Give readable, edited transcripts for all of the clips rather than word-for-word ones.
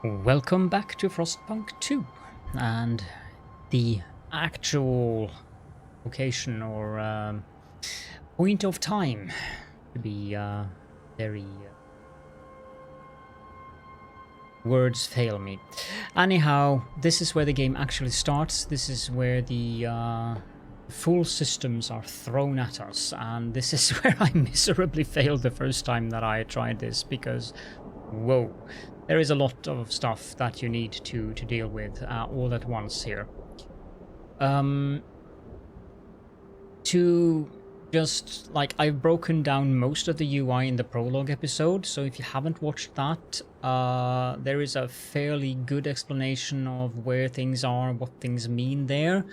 Welcome back to Frostpunk 2, and the actual location or point of time to be very words fail me. Anyhow, this is where the game actually starts. This is where the full systems are thrown at us, and this is where I miserably failed the first time that I tried this because whoa, there is a lot of stuff that you need to deal with all at once here. To just, like, I've broken down most of the UI in the prologue episode, so if you haven't watched that, there is a fairly good explanation of where things are, what things mean there.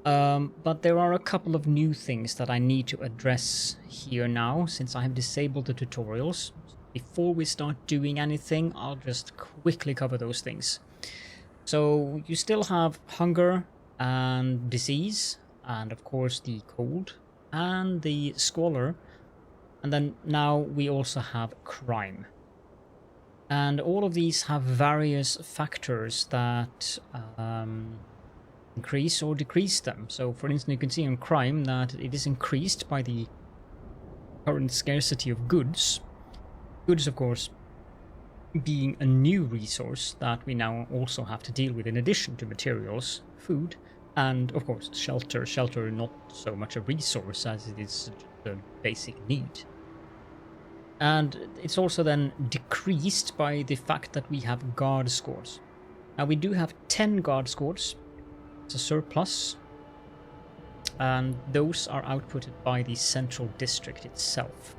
But there are a couple of new things that I need to address here now, since I have disabled the tutorials. Before we start doing anything, I'll just quickly cover those things. So you still have hunger and disease, and of course the cold and the squalor, and then now we also have crime. And all of these have various factors that increase or decrease them. So for instance, you can see on crime that it is increased by the current scarcity of goods. Goods, of course, being a new resource that we now also have to deal with in addition to materials, food, and of course shelter. Shelter not so much a resource as it is a basic need. And it's also then decreased by the fact that we have guard scores. Now we do have 10 guard scores. It's a surplus. And those are outputted by the central district itself.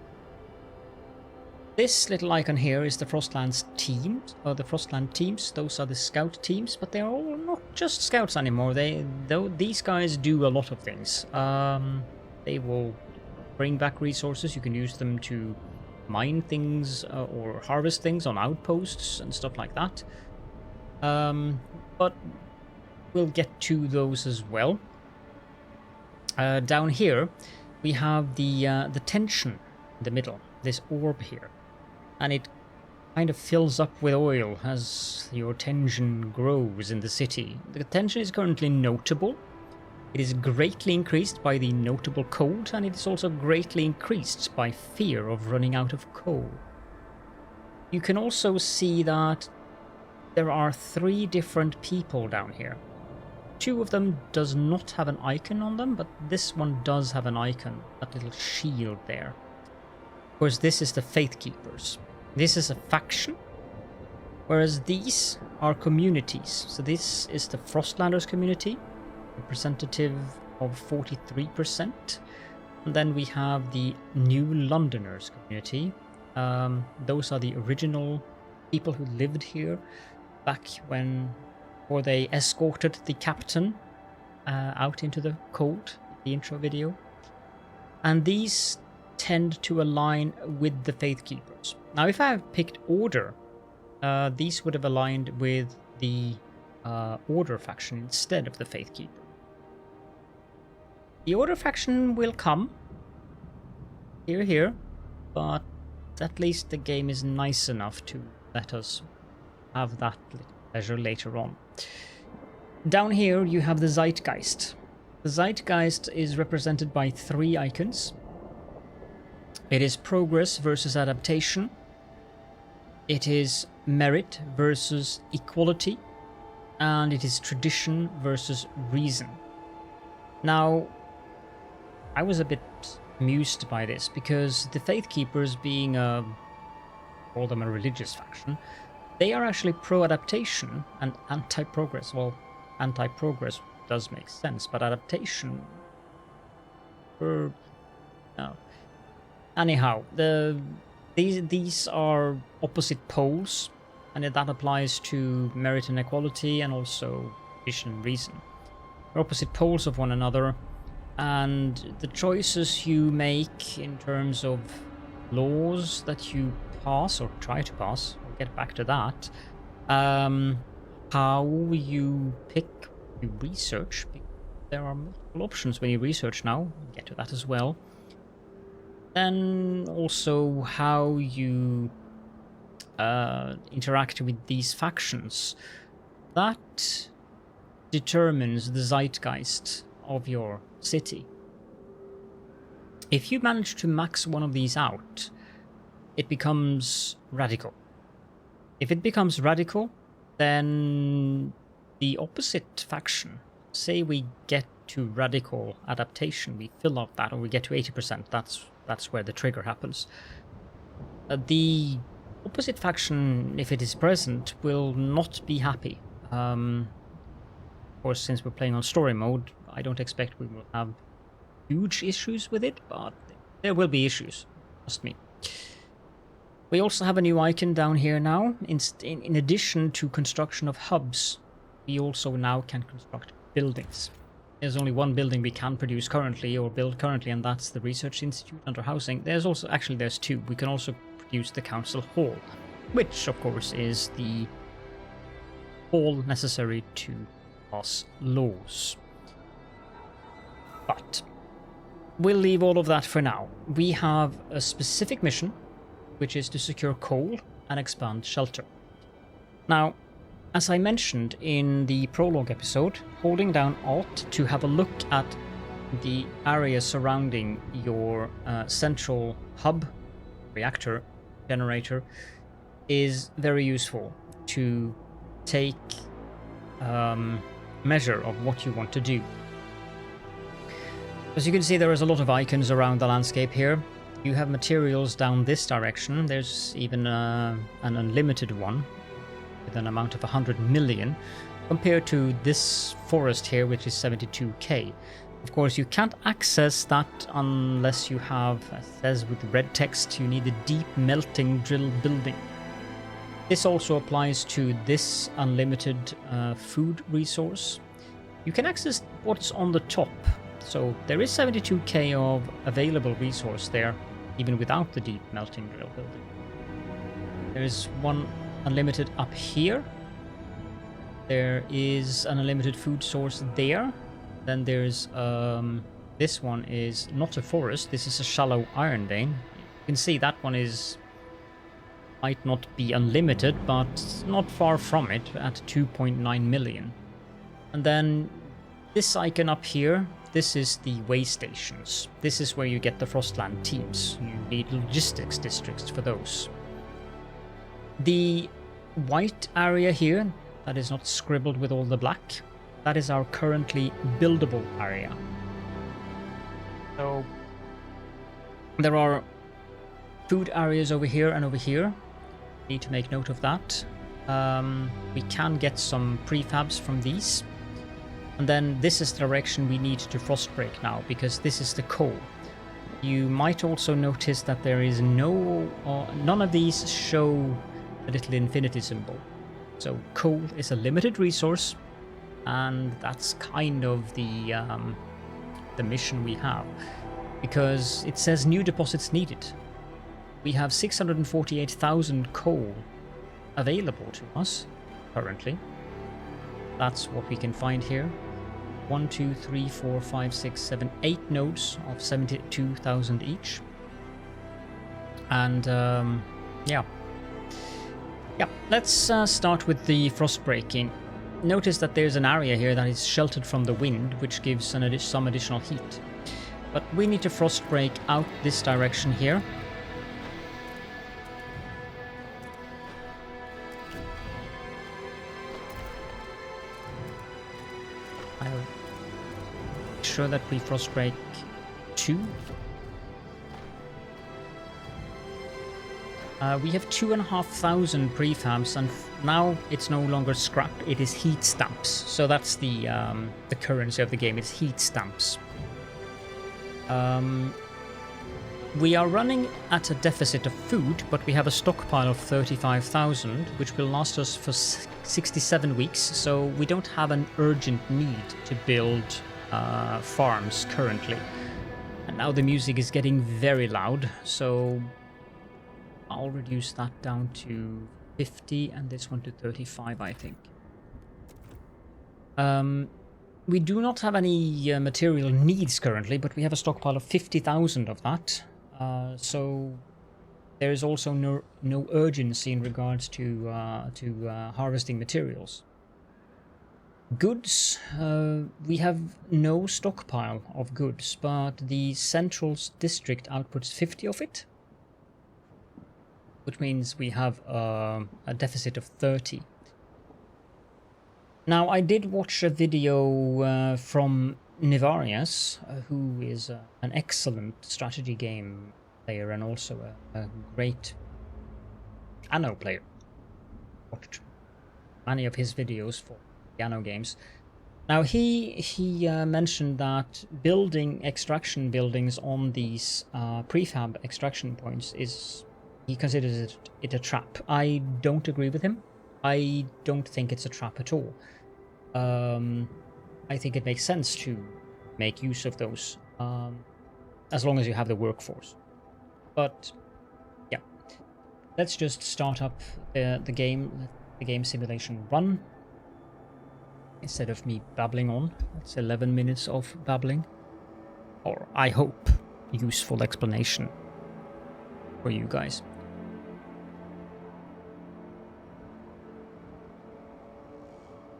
This little icon here is the Frostlands teams, or the Frostland teams. Those are the scout teams, but they're all not just scouts anymore. These guys do a lot of things. They will bring back resources. You can use them to mine things or harvest things on outposts and stuff like that. But we'll get to those as well. Down here, we have the tension in the middle. This orb here. And it kind of fills up with oil as your tension grows in the city. The tension is currently notable. It is greatly increased by the notable cold, and it is also greatly increased by fear of running out of coal. You can also see that there are 3 different people down here. 2 of them does not have an icon on them, but this one does have an icon, that little shield there. Of course, this is the Faith Keepers. This is a faction, whereas these are communities. So this is the Frostlanders community, representative of 43%. And then we have the New Londoners community. Those are the original people who lived here back when, or they escorted the captain out into the cold, the intro video. And these tend to align with the Faith Keepers. Now, if I have picked Order, these would have aligned with the Order faction instead of the Faith Keeper. The Order faction will come here, but at least the game is nice enough to let us have that little pleasure later on. Down here, you have the Zeitgeist. The Zeitgeist is represented by 3 icons. It is progress versus adaptation. It is merit versus equality. And it is tradition versus reason. Now, I was a bit amused by this because the Faith Keepers, being call them a religious faction, they are actually pro-adaptation and anti-progress. Well, anti-progress does make sense, but adaptation... no. Anyhow, these are opposite poles, and that applies to merit and equality, and also tradition and reason. They're opposite poles of one another, and the choices you make in terms of laws that you pass or try to pass, I'll get back to that, how you pick, you research. There are multiple options when you research now. We'll get to that as well. Then also how you interact with these factions, that determines the zeitgeist of your city. If you manage to max one of these out, it becomes radical. If it becomes radical, then the opposite faction, say we get to radical adaptation, we fill up that, or we get to 80%, that's where the trigger happens. The opposite faction, if it is present, will not be happy. Of course, since we're playing on story mode, I don't expect we will have huge issues with it, but there will be issues, trust me. We also have a new icon down here now. In addition to construction of hubs, we also now can construct buildings. There's only one building we can produce currently, or build currently, and that's the Research Institute under housing. There's two. We can also produce the Council Hall, which of course is the hall necessary to pass laws. But we'll leave all of that for now. We have a specific mission, which is to secure coal and expand shelter. Now, as I mentioned in the prologue episode, holding down Alt to have a look at the area surrounding your central hub, reactor, generator, is very useful to take measure of what you want to do. As you can see, there is a lot of icons around the landscape here. You have materials down this direction. There's even an unlimited one with an amount of 100 million compared to this forest here, which is 72k. Of course, you can't access that unless you have, as it says with red text, you need a deep melting drill building. This also applies to this unlimited food resource. You can access what's on the top. So there is 72k of available resource there, even without the deep melting drill building. There is one unlimited up here. There is an unlimited food source there. Then there's this one is not a forest. This is a shallow iron vein. You can see that one might not be unlimited, but not far from it at 2.9 million. And then this icon up here, this is the way stations. This is where you get the Frostland teams. You need logistics districts for those. The white area here, that is not scribbled with all the black, that is our currently buildable area. So there are food areas over here and over here. Need to make note of that. We can get some prefabs from these. And then this is the direction we need to frost break now, because this is the coal. You might also notice that there is none of these show a little infinity symbol. So coal is a limited resource, and that's kind of the mission we have, because it says new deposits needed. We have 648,000 coal available to us currently. That's what we can find here. 1, 2, 3, 4, 5, 6, 7, 8 nodes of 72,000 each. And yeah, let's start with the frost breaking. Notice that there's an area here that is sheltered from the wind, which gives some additional heat. But we need to frost break out this direction here. I'll make sure that we frost break 2. We have 2,500 prefabs, and now it's no longer scrap, it is heat stamps. So that's the currency of the game, it's heat stamps. We are running at a deficit of food, but we have a stockpile of 35,000, which will last us for 67 weeks, so we don't have an urgent need to build farms currently. And now the music is getting very loud, so I'll reduce that down to 50 and this one to 35, I think. We do not have any material needs currently, but we have a stockpile of 50,000 of that. So there is also no urgency in regards to harvesting materials. Goods, we have no stockpile of goods, but the central district outputs 50 of it, which means we have a deficit of 30. Now, I did watch a video from Nivarius, who is an excellent strategy game player and also a great Anno player. Watched many of his videos for Anno games. Now he mentioned that building extraction buildings on these prefab extraction points he considers it a trap. I don't agree with him. I don't think it's a trap at all. I think it makes sense to make use of those as long as you have the workforce. But yeah, let's just start up the game. Let the game simulation run. Instead of me babbling on. That's 11 minutes of babbling. Or, I hope, useful explanation for you guys.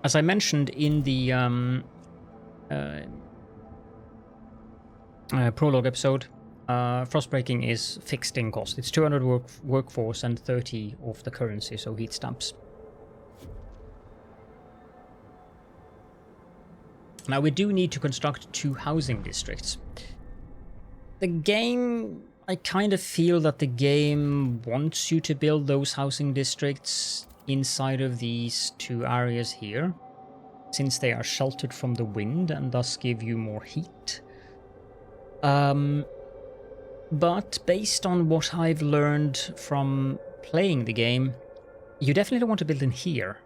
As I mentioned in the prologue episode, frostbreaking is fixed in cost. It's 200 workforce and 30 of the currency, so heat stamps. Now we do need to construct 2 housing districts. The game, I kind of feel that the game wants you to build those housing districts inside of these 2 areas here, since they are sheltered from the wind and thus give you more heat. But based on what I've learned from playing the game, you definitely want to build in here,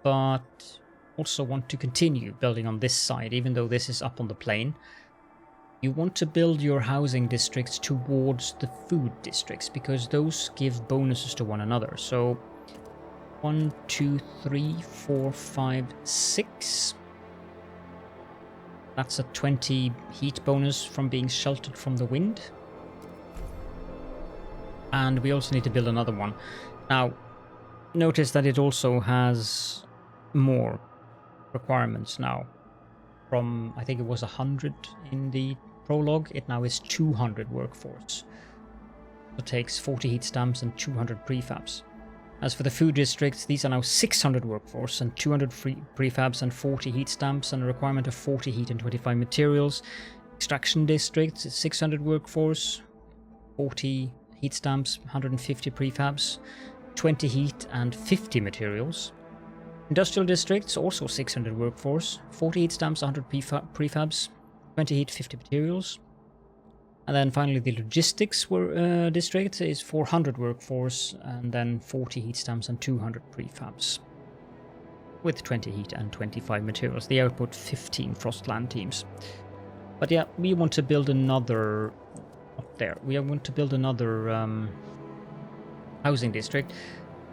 but also want to continue building on this side, even though this is up on the plain. You want to build your housing districts towards the food districts, because those give bonuses to one another. So 1, 2, 3, 4, 5, 6. That's a 20 heat bonus from being sheltered from the wind. And we also need to build another one. Now, notice that it also has more requirements now. From, I think it was 100 in the prologue, it now is 200 workforce. It takes 40 heat stamps and 200 prefabs. As for the food districts, these are now 600 workforce and 200 prefabs and 40 heat stamps and a requirement of 40 heat and 25 materials. Extraction districts is 600 workforce, 40 heat stamps, 150 prefabs, 20 heat and 50 materials. Industrial districts, also 600 workforce, 40 heat stamps, 100 prefabs, 20 heat, 50 materials. And then finally the logistics district is 400 workforce and then 40 heat stamps and 200 prefabs. With 20 heat and 25 materials. They output 15 Frostland teams. But yeah, we want to build another... up there. We want to build another housing district.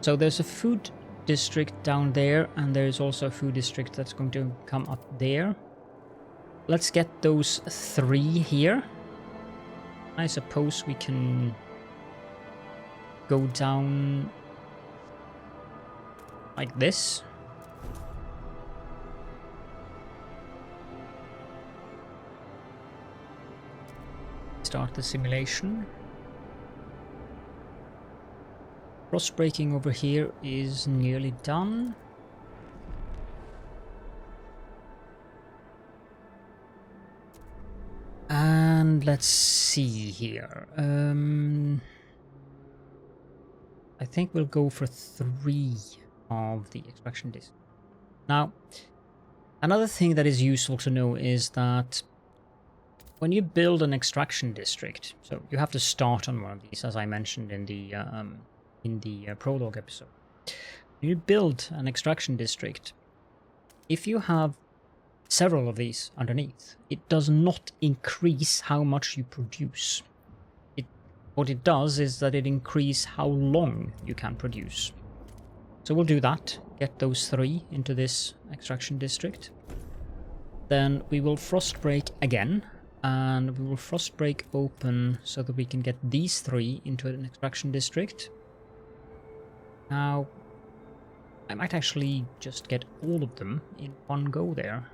So there's a food district down there, and there's also a food district that's going to come up there. Let's get those 3 here. I suppose we can go down like this. Start the simulation. Frostbreaking over here is nearly done. And let's see here. I think we'll go for 3 of the extraction discs. Now, another thing that is useful to know is that when you build an extraction district, so you have to start on one of these, as I mentioned in the prologue episode. When you build an extraction district, if you have several of these underneath, it does not increase how much you produce. What it does is that it increases how long you can produce. So we'll do that, get those 3 into this extraction district. Then we will frostbreak again. And we will frost break open so that we can get these 3 into an extraction district. Now, I might actually just get all of them in one go there.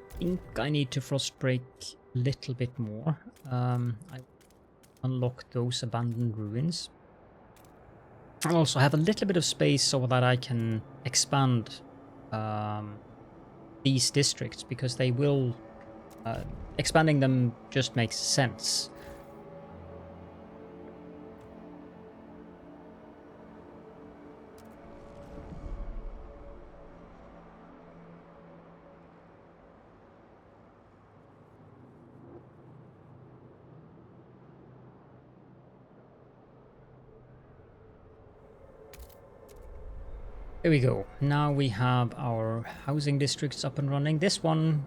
I think I need to frost break a little bit more. I unlock those abandoned ruins. I also have a little bit of space so that I can expand these districts, because they will... expanding them just makes sense. There we go. Now we have our housing districts up and running. This one,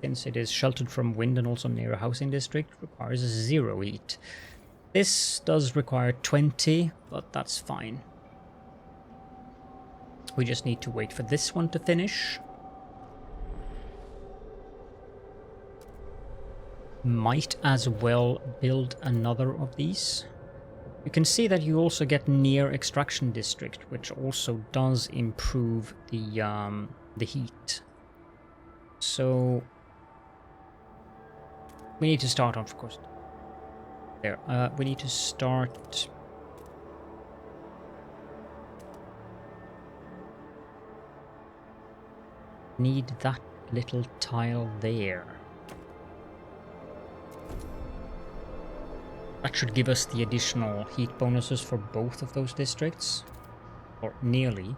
since it is sheltered from wind and also near a housing district, requires 0 heat. This does require 20, but that's fine. We just need to wait for this one to finish. Might as well build another of these. You can see that you also get near extraction district, which also does improve the heat. So we need to start off, of course. There, we need to start. Need that little tile there. That should give us the additional heat bonuses for both of those districts. Or nearly.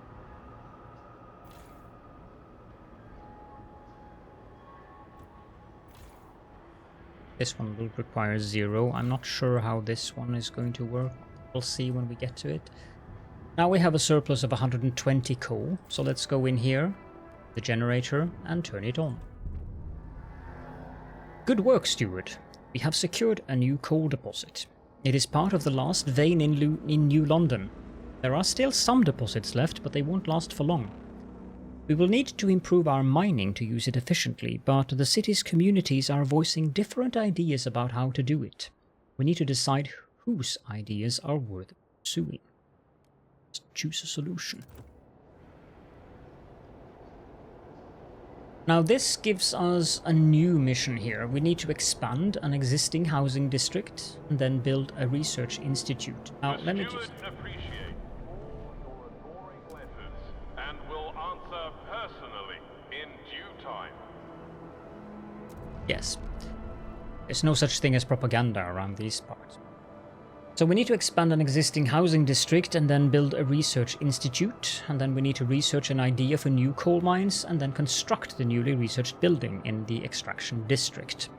This one will require 0. I'm not sure how this one is going to work. We'll see when we get to it. Now we have a surplus of 120 coal. So let's go in here, the generator, and turn it on. Good work, steward. We have secured a new coal deposit. It is part of the last vein in New London. There are still some deposits left, but they won't last for long. We will need to improve our mining to use it efficiently, but the city's communities are voicing different ideas about how to do it. We need to decide whose ideas are worth pursuing. Let's choose a solution. Now this gives us a new mission here. We need to expand an existing housing district and then build a research institute. Now let me just... appreciate all your adoring letters and will answer personally in due time. Yes. There's no such thing as propaganda around these parts. So we need to expand an existing housing district and then build a research institute, and then we need to research an idea for new coal mines and then construct the newly researched building in the extraction district.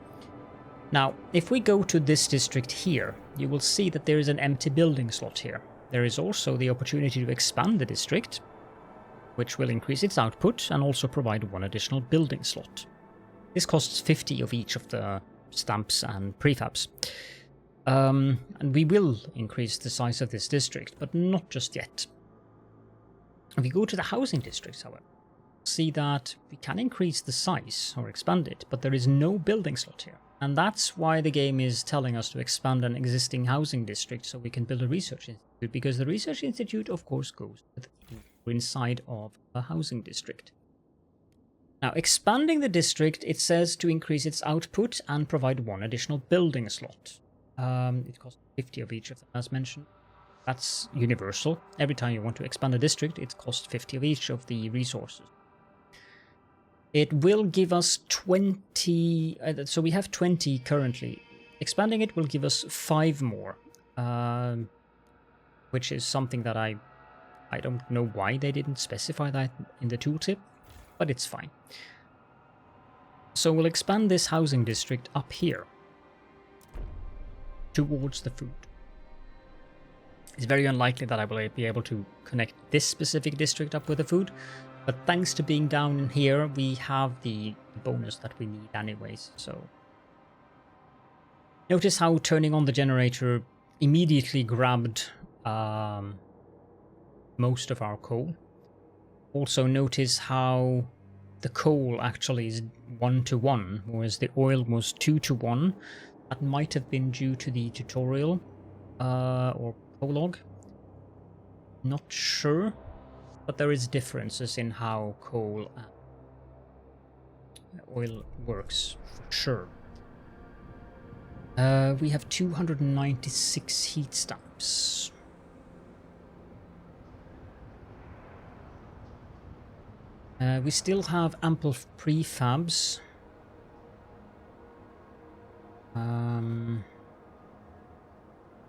Now, if we go to this district here, you will see that there is an empty building slot here. There is also the opportunity to expand the district, which will increase its output and also provide 1 additional building slot. This costs 50 of each of the stamps and prefabs. And we will increase the size of this district, but not just yet. If we go to the housing districts, however, see that we can increase the size or expand it, but there is no building slot here. And that's why the game is telling us to expand an existing housing district so we can build a research institute, because the research institute, of course, goes inside of a housing district. Now, expanding the district, it says to increase its output and provide 1 additional building slot. It costs 50 of each of them, as mentioned. That's universal. Every time you want to expand a district, it costs 50 of each of the resources. It will give us 20... so we have 20 currently. Expanding it will give us 5 more. Which is something that I don't know why they didn't specify that in the tooltip, but it's fine. So we'll expand this housing district up here towards the food. It's very unlikely that I will be able to connect this specific district up with the food, but thanks to being down in here, we have the bonus that we need anyways, so... Notice how turning on the generator immediately grabbed most of our coal. Also notice how the coal actually is 1-to-1, whereas the oil was 2-to-1. That might have been due to the tutorial or prologue. Not sure, but there is differences in how coal and oil works, for sure. We have 296 heat stamps. We still have ample prefabs.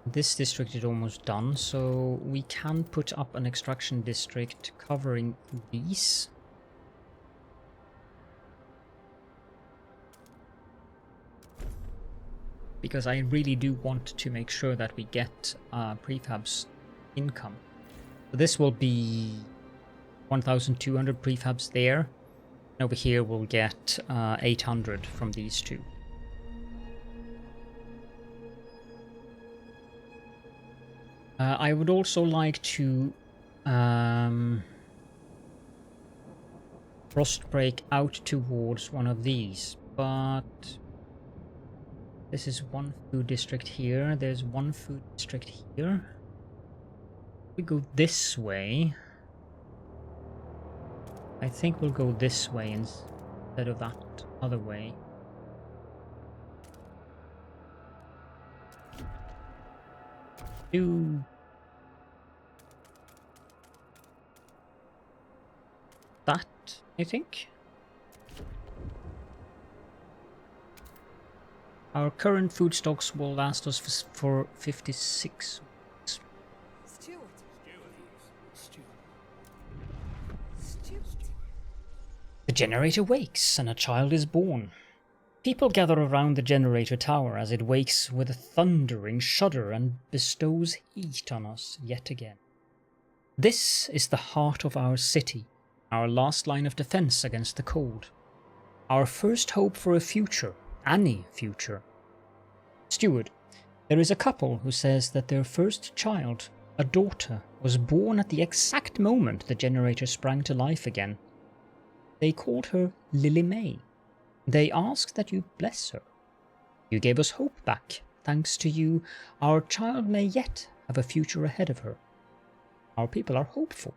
This district is almost done, so we can put up an extraction district covering these. Because I really do want to make sure that we get prefabs income. So this will be 1,200 prefabs there. And over here we'll get 800 from these two. I would also like to frost break out towards one of these, but this is one food district here, there's one food district here. We go this way. I think we'll go this way instead of that other way. Do that, I think. Our current food stocks will last us for 56 weeks. The generator wakes and a child is born. People gather around the generator tower as it wakes with a thundering shudder and bestows heat on us yet again. This is the heart of our city, our last line of defense against the cold. Our first hope for a future, any future. Steward, there is a couple who says that their first child, a daughter, was born at the exact moment the generator sprang to life again. They called her Lily May. They asked that you bless her. You gave us hope back. Thanks to you, our child may yet have a future ahead of her. Our people are hopeful.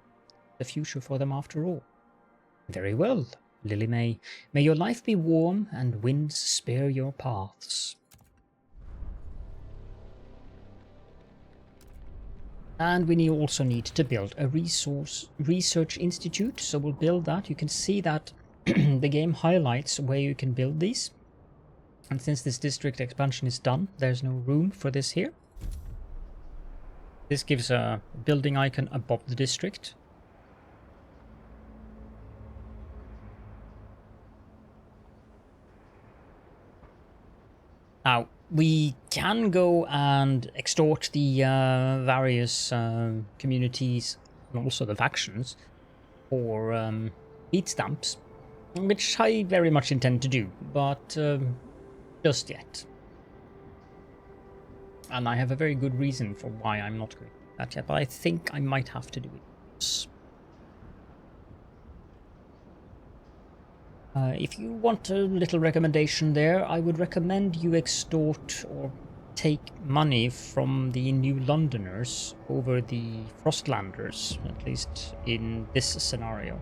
The future for them after all. Very well, Lily May. May your life be warm and winds spare your paths. And we also need to build a research institute, so we'll build that. You can see that the game highlights where you can build these. And since this district expansion is done, there's no room for this here. This gives a building icon above the district. Now, we can go and extort the various communities and also the factions for heat stamps, which I very much intend to do, but just yet. And I have a very good reason for why I'm not going to do that yet, but I think I might have to do it. If you want a little recommendation there, I would recommend you extort or take money from the New Londoners over the Frostlanders, at least in this scenario.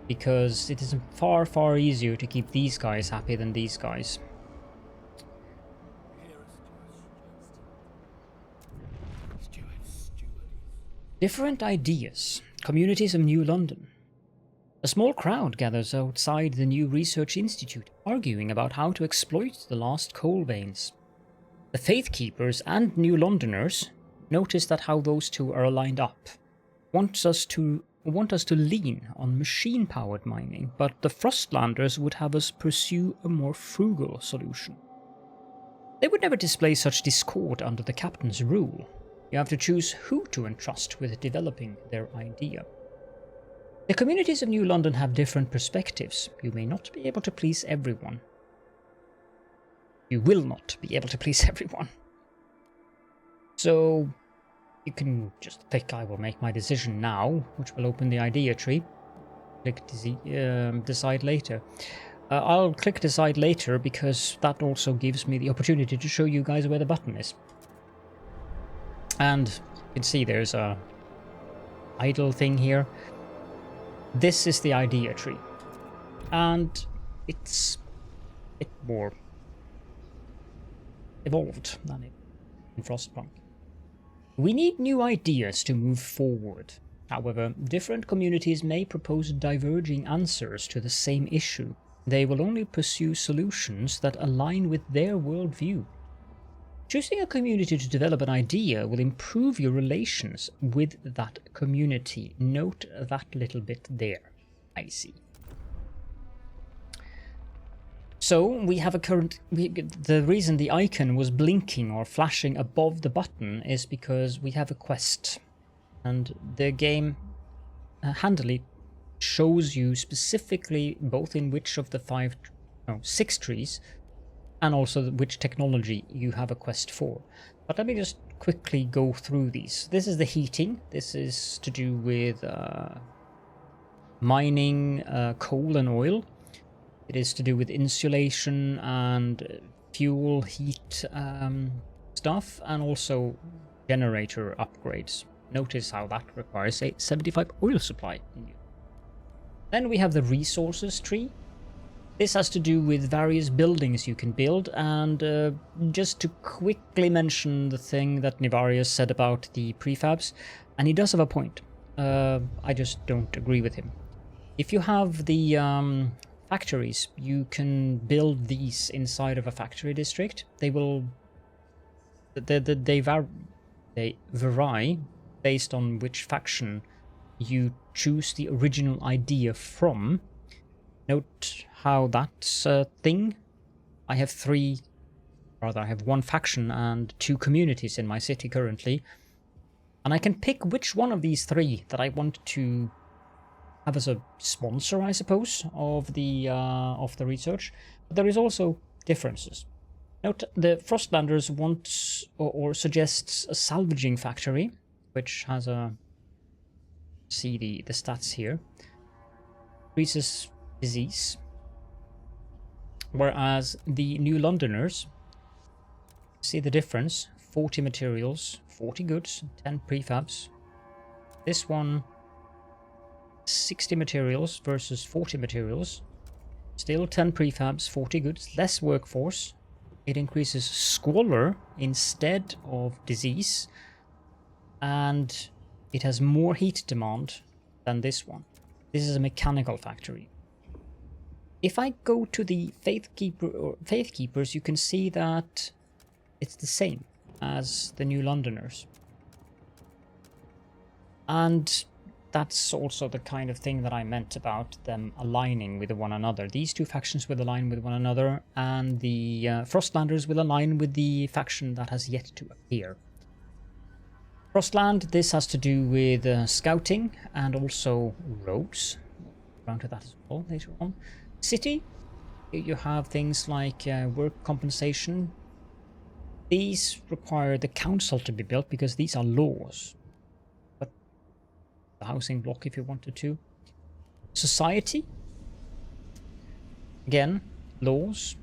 Because it is far, far easier to keep these guys happy than these guys. Different ideas. Communities of New London. A small crowd gathers outside the new research institute, arguing about how to exploit the lost coal veins. The Faith Keepers and New Londoners notice that how those two are aligned up. Want us to lean on machine-powered mining, but the Frostlanders would have us pursue a more frugal solution. They would never display such discord under the captain's rule. You have to choose who to entrust with developing their idea. The communities of New London have different perspectives. You may not be able to please everyone. You will not be able to please everyone. So, you can just pick I will make my decision now, which will open the idea tree. click decide later. I'll click decide later because that also gives me the opportunity to show you guys where the button is. And you can see there's a idle thing here. This is the idea tree. And it's a bit more evolved than in Frostpunk. We need new ideas to move forward. However, different communities may propose diverging answers to the same issue. They will only pursue solutions that align with their worldview. Choosing a community to develop an idea will improve your relations with that community. Note that little bit there. I see. So we have a current... the reason the icon was blinking or flashing above the button is because we have a quest. And the game handily shows you specifically both in which of the 6 trees and also which technology you have a quest for. But let me just quickly go through these. This is the heating. This is to do with mining coal and oil. It is to do with insulation and fuel, heat stuff, and also generator upgrades. Notice how that requires a 75 oil supply in you. Then we have the resources tree. This has to do with various buildings you can build, and just to quickly mention the thing that Nivarius said about the prefabs, and he does have a point. I just don't agree with him. If you have the factories, you can build these inside of a factory district. They will... they vary based on which faction you choose the original idea from. Note how that's a thing. I have I have one faction and 2 communities in my city currently, and I can pick which one of these 3 that I want to have as a sponsor, I suppose, of the research. But there is also differences. Note the Frostlanders wants or suggests a salvaging factory, which has a... see the stats here. Increases disease. Whereas the New Londoners, see the difference, 40 materials, 40 goods, 10 prefabs. This one, 60 materials versus 40 materials. Still 10 prefabs, 40 goods, less workforce. It increases squalor instead of disease. And it has more heat demand than this one. This is a mechanical factory. If I go to the Faith Keepers, you can see that it's the same as the New Londoners. And that's also the kind of thing that I meant about them aligning with one another. These 2 factions will align with one another, and the Frostlanders will align with the faction that has yet to appear. Frostland, this has to do with scouting and also roads. We'll round to that as well later on. City, you have things like work compensation. These require the council to be built because these are laws. But the housing block if you wanted to. Society, again, laws.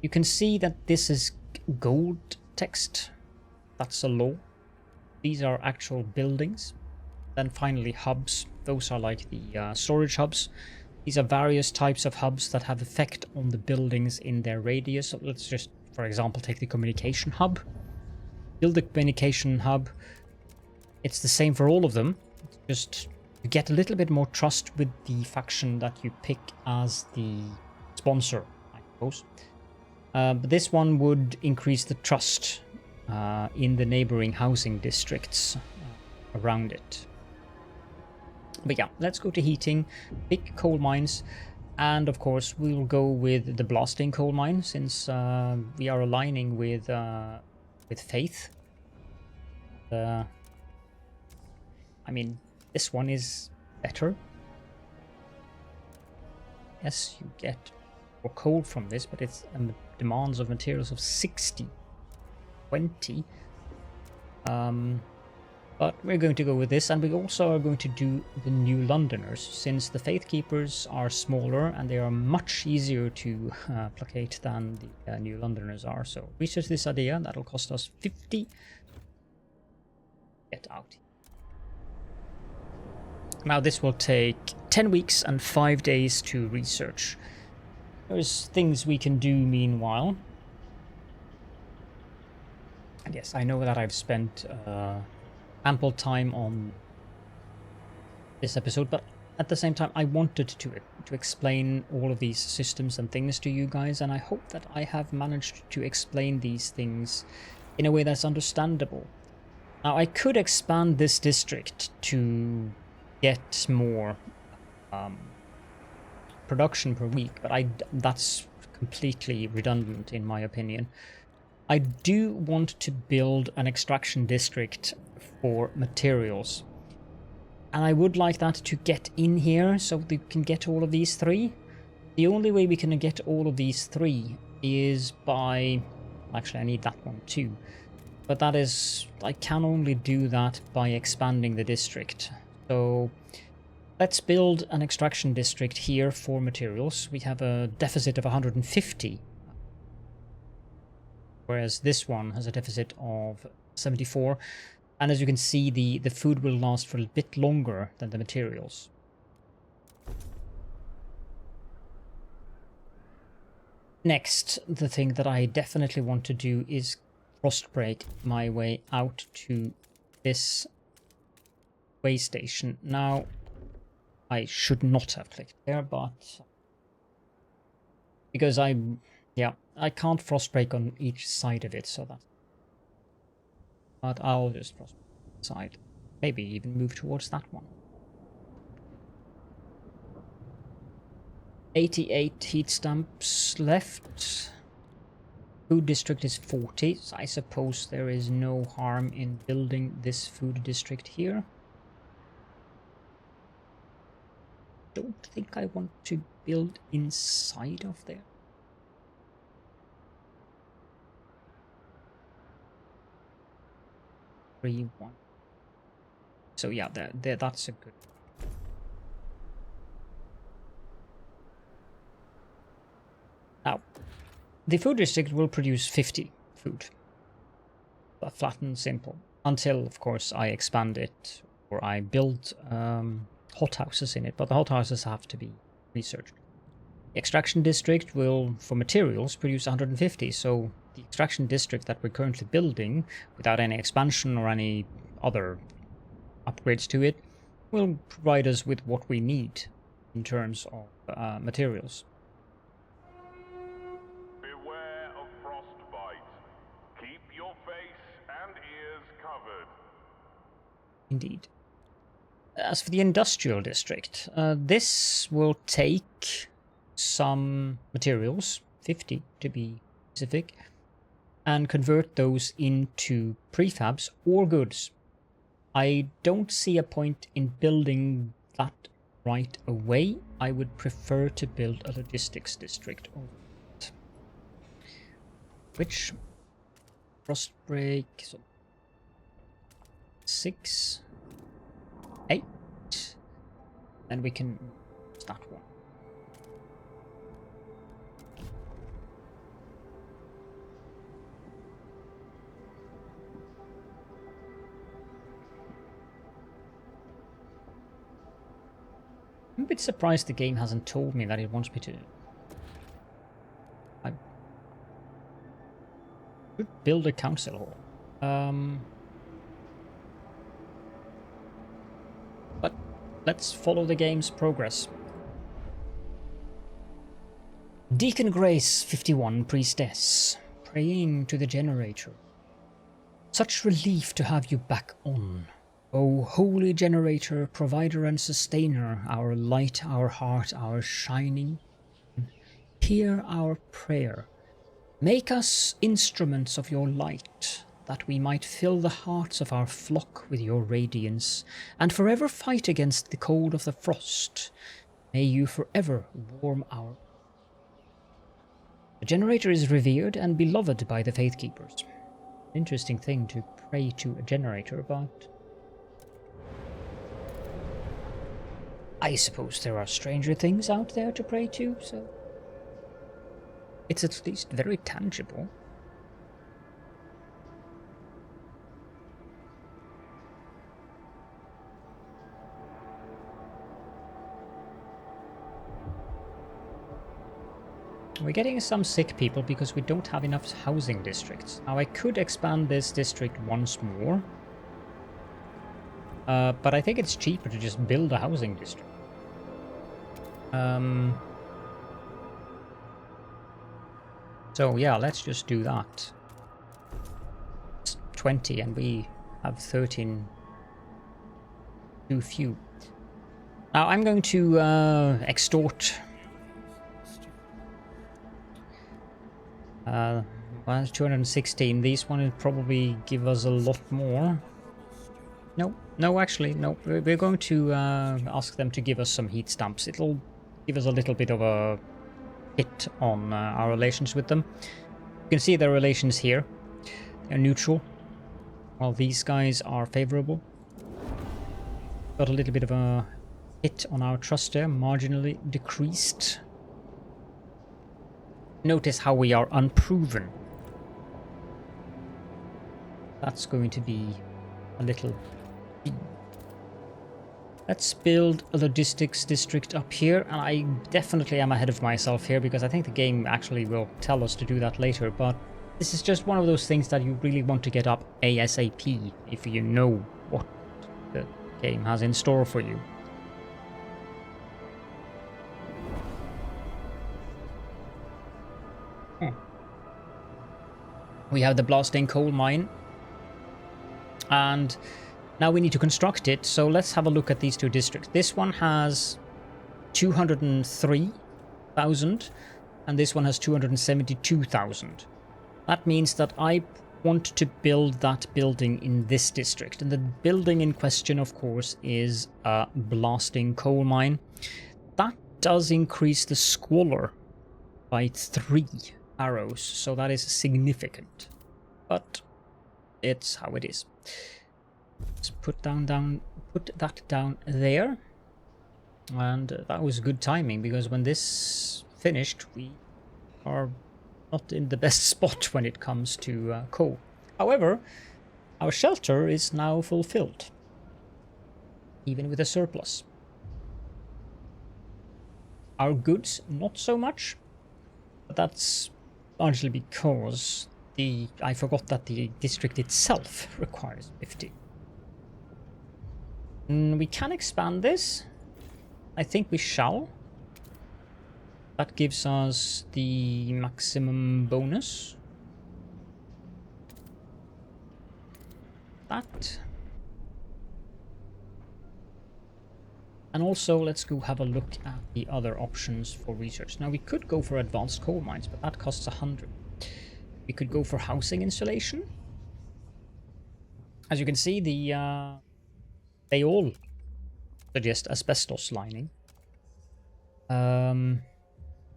You can see that this is gold text. That's a law. These are actual buildings. Then finally hubs. Those are like the storage hubs. These are various types of hubs that have effect on the buildings in their radius. So let's just, for example, take the communication hub. Build the communication hub. It's the same for all of them. It's just you get a little bit more trust with the faction that you pick as the sponsor, I suppose. But this one would increase the trust in the neighboring housing districts around it. But yeah, let's go to heating, pick coal mines, and of course we'll go with the blasting coal mine since we are aligning with Faith. I mean, this one is better. Yes, you get more coal from this, but it's demands of materials of 60, 20. But But we're going to go with this, and we also are going to do the New Londoners, since the Faith Keepers are smaller and they are much easier to placate than the New Londoners are. So research this idea, that'll cost us 50. Get out. Now this will take 10 weeks and 5 days to research. There's things we can do meanwhile. And yes, I know that I've spent ample time on this episode, but at the same time I wanted to explain all of these systems and things to you guys, and I hope that I have managed to explain these things in a way that's understandable. Now I could expand this district to get more production per week, but that's completely redundant in my opinion. I do want to build an extraction district for materials, and I would like that to get in here so we can get all of these three. The only way we can get all of these three is by... Actually, I need that one too, but that is... I can only do that by expanding the district. So let's build an extraction district here for materials. We have a deficit of 150, whereas this one has a deficit of 74. And as you can see, the food will last for a bit longer than the materials. Next, the thing that I definitely want to do is frostbreak my way out to this way station. Now, I should not have clicked there, but... because I can't frostbreak on each side of it, so that's... But I'll just frostbreak the side. Maybe even move towards that one. 88 heat stamps left. Food district is 40, so I suppose there is no harm in building this food district here. Don't think I want to build inside of there. One. So yeah, there that's a good. Now, the food district will produce 50 food. Flat and simple. Until, of course, I expand it or I build hothouses in it, but the hothouses have to be researched. The extraction district will, for materials, produce 150, so the extraction district that we're currently building, without any expansion or any other upgrades to it, will provide us with what we need in terms of materials. Beware of frostbite. Keep your face and ears covered. Indeed. As for the industrial district, this will take some materials, 50 to be specific, and convert those into prefabs or goods. I don't see a point in building that right away. I would prefer to build a logistics district over it. Which frostbreak, so 6, 8, and we can start one. I'm a bit surprised the game hasn't told me that it wants me to... I should build a council hall. But let's follow the game's progress. Deacon Grace 51, Priestess, praying to the generator. Such relief to have you back on. O holy generator, provider and sustainer, our light, our heart, our shining. Hear our prayer. Make us instruments of your light, that we might fill the hearts of our flock with your radiance, and forever fight against the cold of the frost. May you forever warm our... The generator is revered and beloved by the Faith Keepers. Interesting thing to pray to a generator, but I suppose there are stranger things out there to pray to, so it's at least very tangible. We're getting some sick people because we don't have enough housing districts. Now I could expand this district once more. But I think it's cheaper to just build a housing district. So yeah, let's just do that. It's 20 and we have 13 too few. Now I'm going to extort. Well, it's 216. These one will probably give us a lot more. No, actually, no. We're going to ask them to give us some heat stamps. It'll give us a little bit of a hit on our relations with them. You can see their relations here. They're neutral, while these guys are favorable. Got a little bit of a hit on our trust there, marginally decreased. Notice how we are unproven. That's going to be a little... Let's build a logistics district up here, and I definitely am ahead of myself here because I think the game actually will tell us to do that later, but this is just one of those things that you really want to get up ASAP if you know what the game has in store for you. We have the blasting coal mine, and now we need to construct it, so let's have a look at these two districts. This one has 203,000 and this one has 272,000. That means that I want to build that building in this district, and the building in question of course is a blasting coal mine. That does increase the squalor by 3 arrows, so that is significant, but it's how it is. Let's put that down there, and that was good timing because when this finished we are not in the best spot when it comes to coal. However, our shelter is now fulfilled, even with a surplus. Our goods not so much, but that's largely because I forgot that the district itself requires 50. We can expand this. I think we shall. That gives us the maximum bonus. That. And also let's go have a look at the other options for research. Now we could go for advanced coal mines, but that costs 100. We could go for housing insulation. As you can see, they all suggest asbestos lining.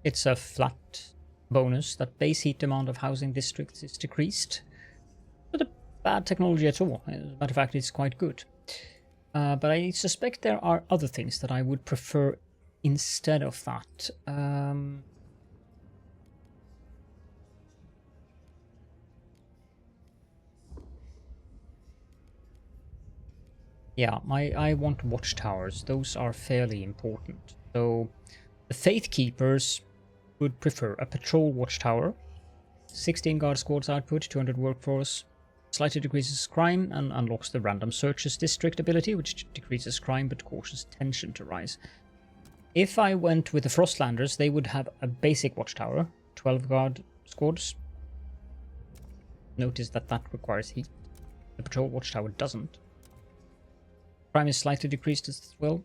It's a flat bonus that base heat demand of housing districts is decreased. Not a bad technology at all. As a matter of fact, it's quite good. But I suspect there are other things that I would prefer instead of that. Yeah, I want watchtowers. Those are fairly important. So the Faith Keepers would prefer a patrol watchtower, 16 guard squads output, 200 workforce, slightly decreases crime and unlocks the random searches district ability, which decreases crime but causes tension to rise. If I went with the Frostlanders, they would have a basic watchtower, 12 guard squads. Notice that requires heat. The patrol watchtower doesn't. Crime is slightly decreased as well.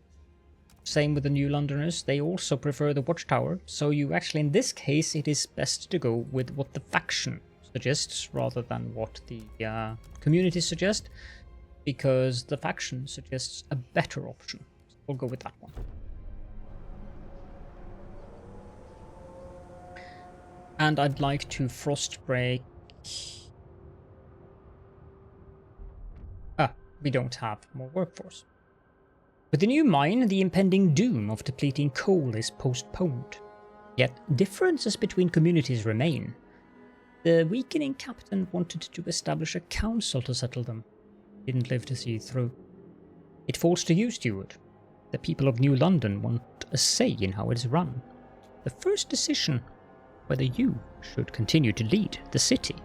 Same with the New Londoners, they also prefer the watchtower, so you actually, in this case, it is best to go with what the faction suggests rather than what the community suggest, because the faction suggests a better option. So we'll go with that one. And I'd like to frost break... we don't have more workforce. With the new mine, the impending doom of depleting coal is postponed. Yet differences between communities remain. The weakening captain wanted to establish a council to settle them. Didn't live to see it through. It falls to you, Steward. The people of New London want a say in how it is run. The first decision, whether you should continue to lead the city.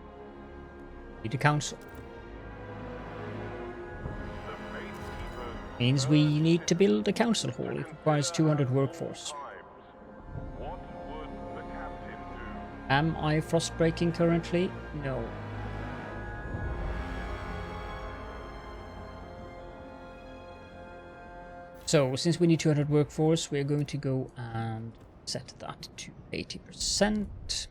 Lead a council. Means we need to build a council hall. It requires 200 workforce. What would the captain do? Am I frostbreaking currently? No. So, since we need 200 workforce, we're going to go and set that to 80%.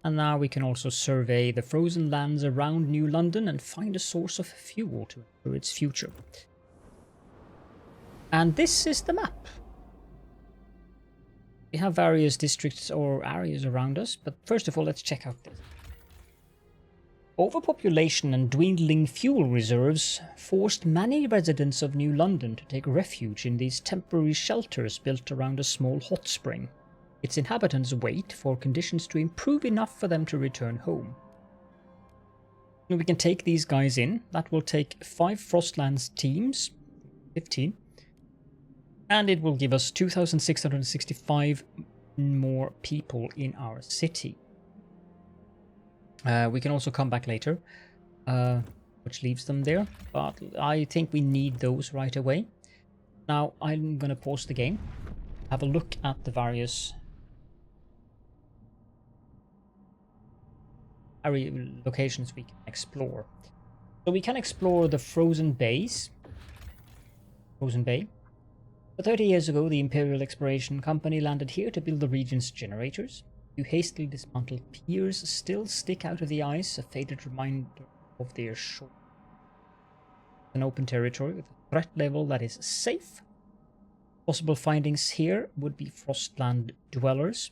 And now we can also survey the frozen lands around New London and find a source of fuel to ensure its future. And this is the map. We have various districts or areas around us, but first of all, let's check out this. Overpopulation and dwindling fuel reserves forced many residents of New London to take refuge in these temporary shelters built around a small hot spring. Its inhabitants wait for conditions to improve enough for them to return home. We can take these guys in. That will take 5 Frostlands teams, 15. And it will give us 2,665 more people in our city. We can also come back later, which leaves them there. But I think we need those right away. Now, I'm going to pause the game. Have a look at the various locations we can explore. So we can explore the Frozen Bays. Frozen Bay. 30 years ago, the Imperial Exploration Company landed here to build the region's generators. Two hastily dismantled piers still stick out of the ice, a faded reminder of their shore. An open territory with a threat level that is safe. Possible findings here would be Frostland dwellers.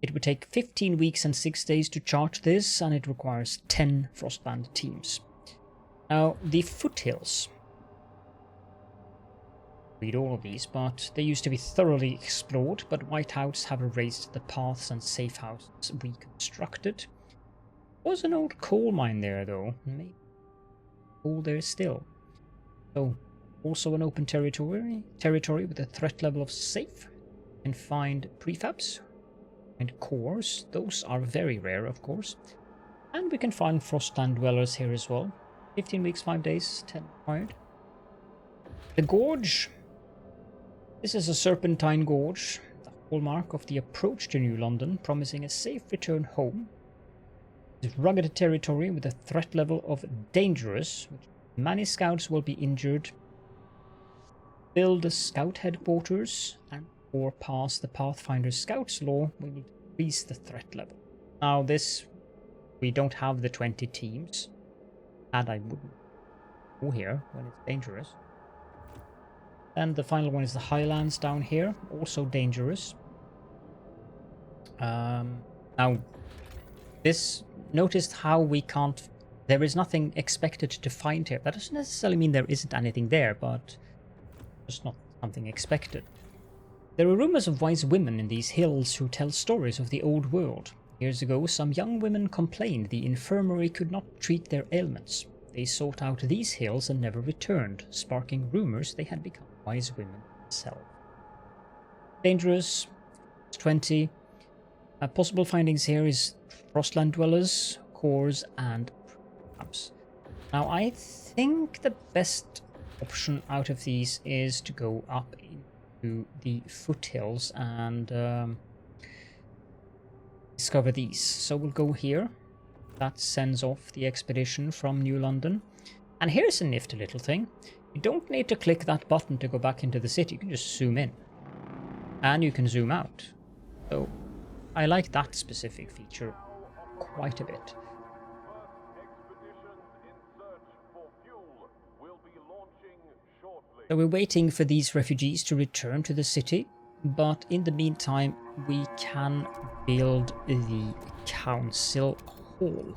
It would take 15 weeks and 6 days to chart this, and it requires 10 Frostland teams. Now, the foothills. Read all of these, but they used to be thoroughly explored, but Whitehouse have erased the paths and safe houses reconstructed. Was an old coal mine there, though. Maybe coal there still. So, also an open territory with a threat level of safe. And find prefabs and cores. Those are very rare, of course. And we can find Frostland dwellers here as well. 15 weeks, 5 days, 10 required. The Gorge. This is a serpentine gorge, the hallmark of the approach to New London, promising a safe return home. It's rugged territory with a threat level of dangerous, which many scouts will be injured. Build a scout headquarters, and or pass the Pathfinder Scouts law, we will increase the threat level. Now this, we don't have the 20 teams, and I wouldn't go here when it's dangerous. And the final one is the Highlands down here, also dangerous. Now, this, notice how we can't, there is nothing expected to find here. That doesn't necessarily mean there isn't anything there, but just not something expected. There are rumors of wise women in these hills who tell stories of the old world. Years ago, some young women complained the infirmary could not treat their ailments. They sought out these hills and never returned, sparking rumors they had become wise women themselves. Dangerous, 20. Possible findings here is Frostland dwellers, cores, and prefabs. Now, I think the best option out of these is to go up into the foothills and discover these. So we'll go here. That sends off the expedition from New London. And here's a nifty little thing. You don't need to click that button to go back into the city. You can just zoom in. And you can zoom out. So I like that specific feature quite a bit. So we're waiting for these refugees to return to the city. But in the meantime, we can build the council hall.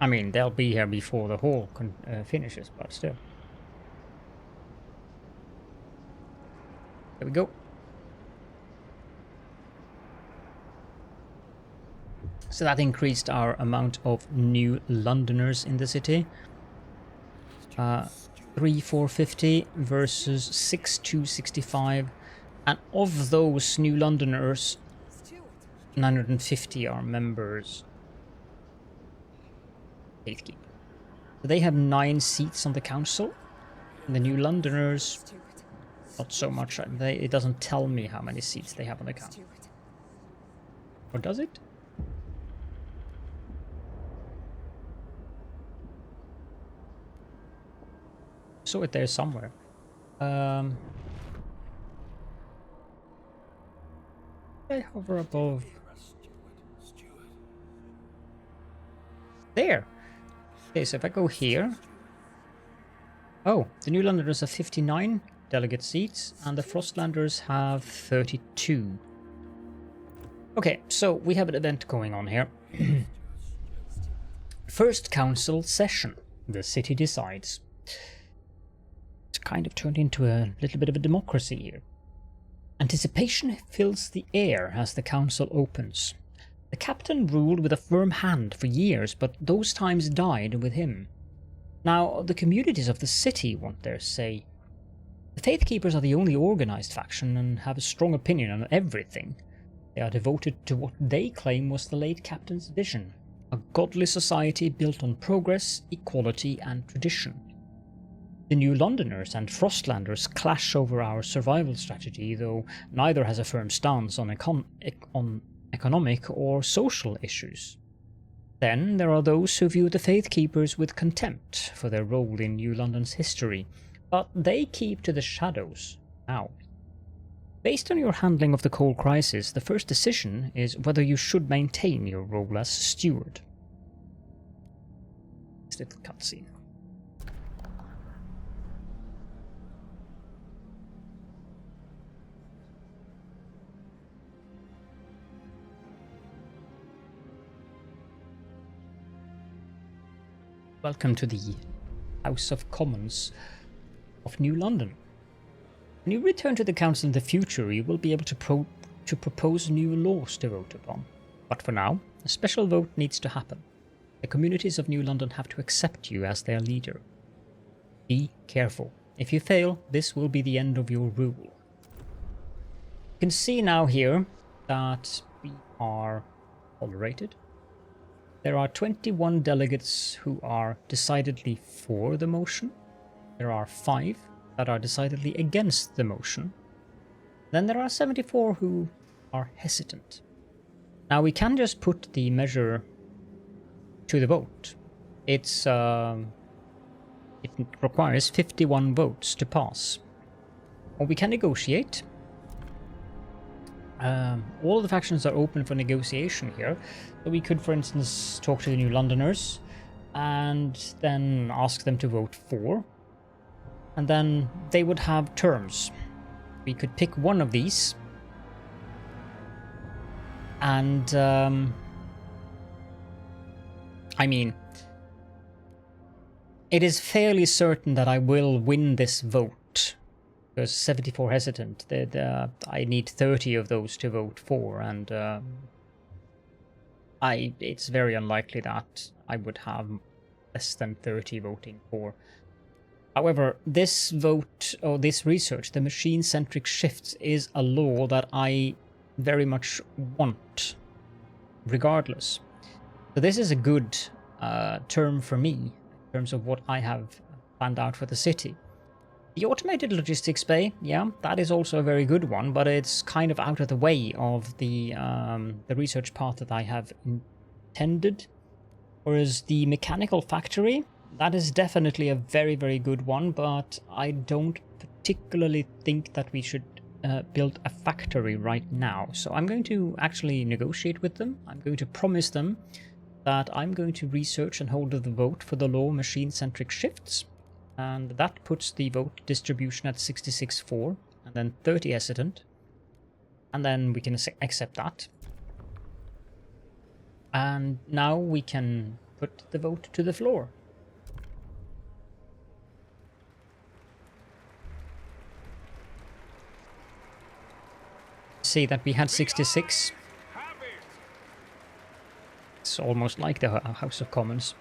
I mean, they'll be here before the hall finishes, but still. There we go. So that increased our amount of new Londoners in the city. 3,450 versus 6,265. And of those new Londoners, 950 are members. Faithkeeper. So they have 9 seats on the council. And the new Londoners, not so much. It doesn't tell me how many seats they have on the council. Or does it? Saw it there somewhere. I hover above. There. Okay, so if I go here. Oh, the New Londoners have 59 delegate seats, and the Frostlanders have 32. Okay, so we have an event going on here. First council session. The city decides. It's kind of turned into a little bit of a democracy here. Anticipation fills the air as the council opens. The captain ruled with a firm hand for years, but those times died with him. Now, the communities of the city want their say. The Faithkeepers are the only organized faction and have a strong opinion on everything. They are devoted to what they claim was the late captain's vision, a godly society built on progress, equality, and tradition. The New Londoners and Frostlanders clash over our survival strategy, though neither has a firm stance on economic or social issues. Then there are those who view the Faithkeepers with contempt for their role in New London's history, but they keep to the shadows now. Based on your handling of the coal crisis, the first decision is whether you should maintain your role as steward. This little cutscene. Welcome to the House of Commons of New London. When you return to the council in the future, you will be able to propose new laws to vote upon. But for now, a special vote needs to happen. The communities of New London have to accept you as their leader. Be careful. If you fail, this will be the end of your rule. You can see now here that we are tolerated. There are 21 delegates who are decidedly for the motion. There are 5 that are decidedly against the motion. Then there are 74 who are hesitant. Now we can just put the measure to the vote. It requires 51 votes to pass. Or we can negotiate. All the factions are open for negotiation here. So we could, for instance, talk to the New Londoners and then ask them to vote for. And then they would have terms. We could pick one of these. And, I mean, it is fairly certain that I will win this vote. There's 74 hesitant. I need 30 of those to vote for, and it's very unlikely that I would have less than 30 voting for. However, this vote, or this research, the machine-centric shifts, is a law that I very much want, regardless. So this is a good term for me, in terms of what I have planned out for the city. The automated logistics bay, yeah, that is also a very good one, but it's kind of out of the way of the research path that I have intended. Whereas the mechanical factory, that is definitely a very, very good one, but I don't particularly think that we should build a factory right now. So I'm going to actually negotiate with them. I'm going to promise them that I'm going to research and hold the vote for the law machine-centric shifts. And that puts the vote distribution at 66-4, and then 30 hesitant. And then we can accept that. And now we can put the vote to the floor. See that we had 66. It's almost like the House of Commons.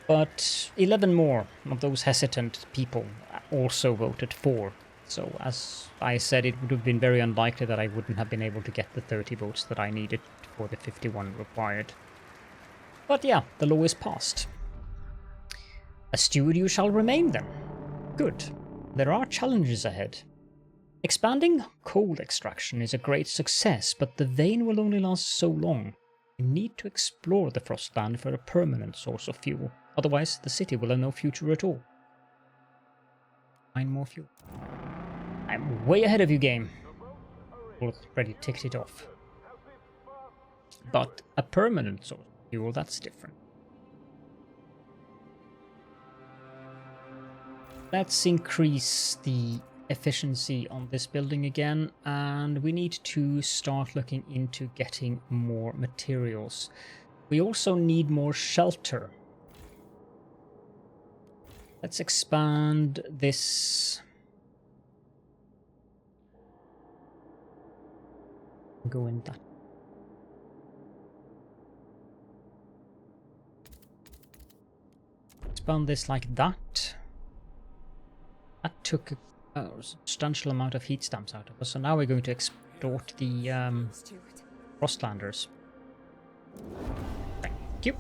But 11 more of those hesitant people also voted for. So as I said, it would have been very unlikely that I wouldn't have been able to get the 30 votes that I needed for the 51 required. But yeah, the law is passed. A steward you shall remain then. Good. There are challenges ahead. Expanding coal extraction is a great success, but the vein will only last so long. We need to explore the Frostland for a permanent source of fuel. Otherwise, the city will have no future at all. Find more fuel. I'm way ahead of you, game. Already ticked it off. But a permanent source of fuel, that's different. Let's increase the efficiency on this building again, and we need to start looking into getting more materials. We also need more shelter. Let's expand this. Go in that. Expand this like that. That took a substantial amount of heat stamps out of us, so now we're going to extort the Frostlanders. Thank you.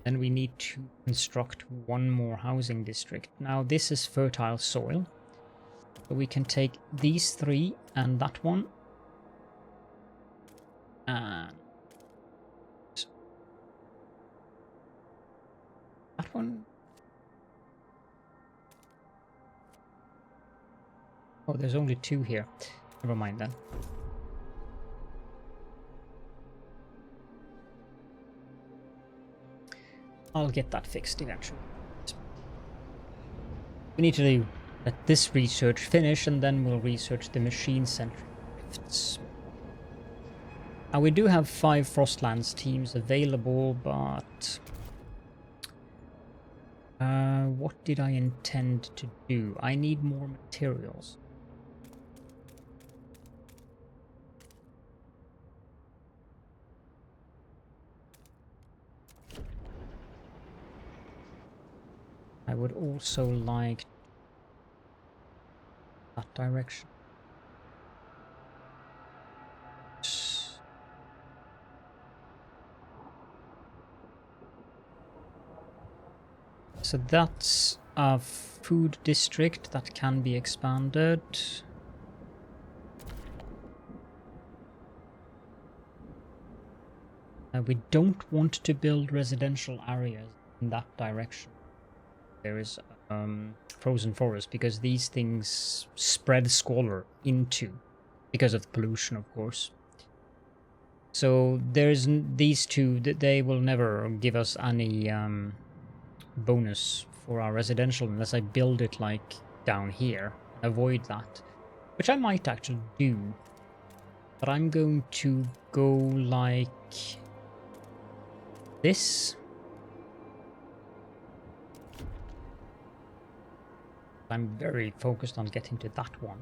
Then we need to construct one more housing district. Now this is fertile soil, so we can take these three and that one, and that one. Oh, there's only two here. Never mind then. I'll get that fixed eventually. We need to let this research finish, and then we'll research the machine-centric rifts. Now we do have 5 Frostlands teams available, but what did I intend to do? I need more materials. I would also like that direction. So that's a food district that can be expanded. We don't want to build residential areas in that direction. There is frozen forest, because these things spread squalor into, because of pollution, of course. So there's these two, they will never give us any bonus for our residential unless I build it like down here. Avoid that, which I might actually do, but I'm going to go like this. I'm very focused on getting to that one.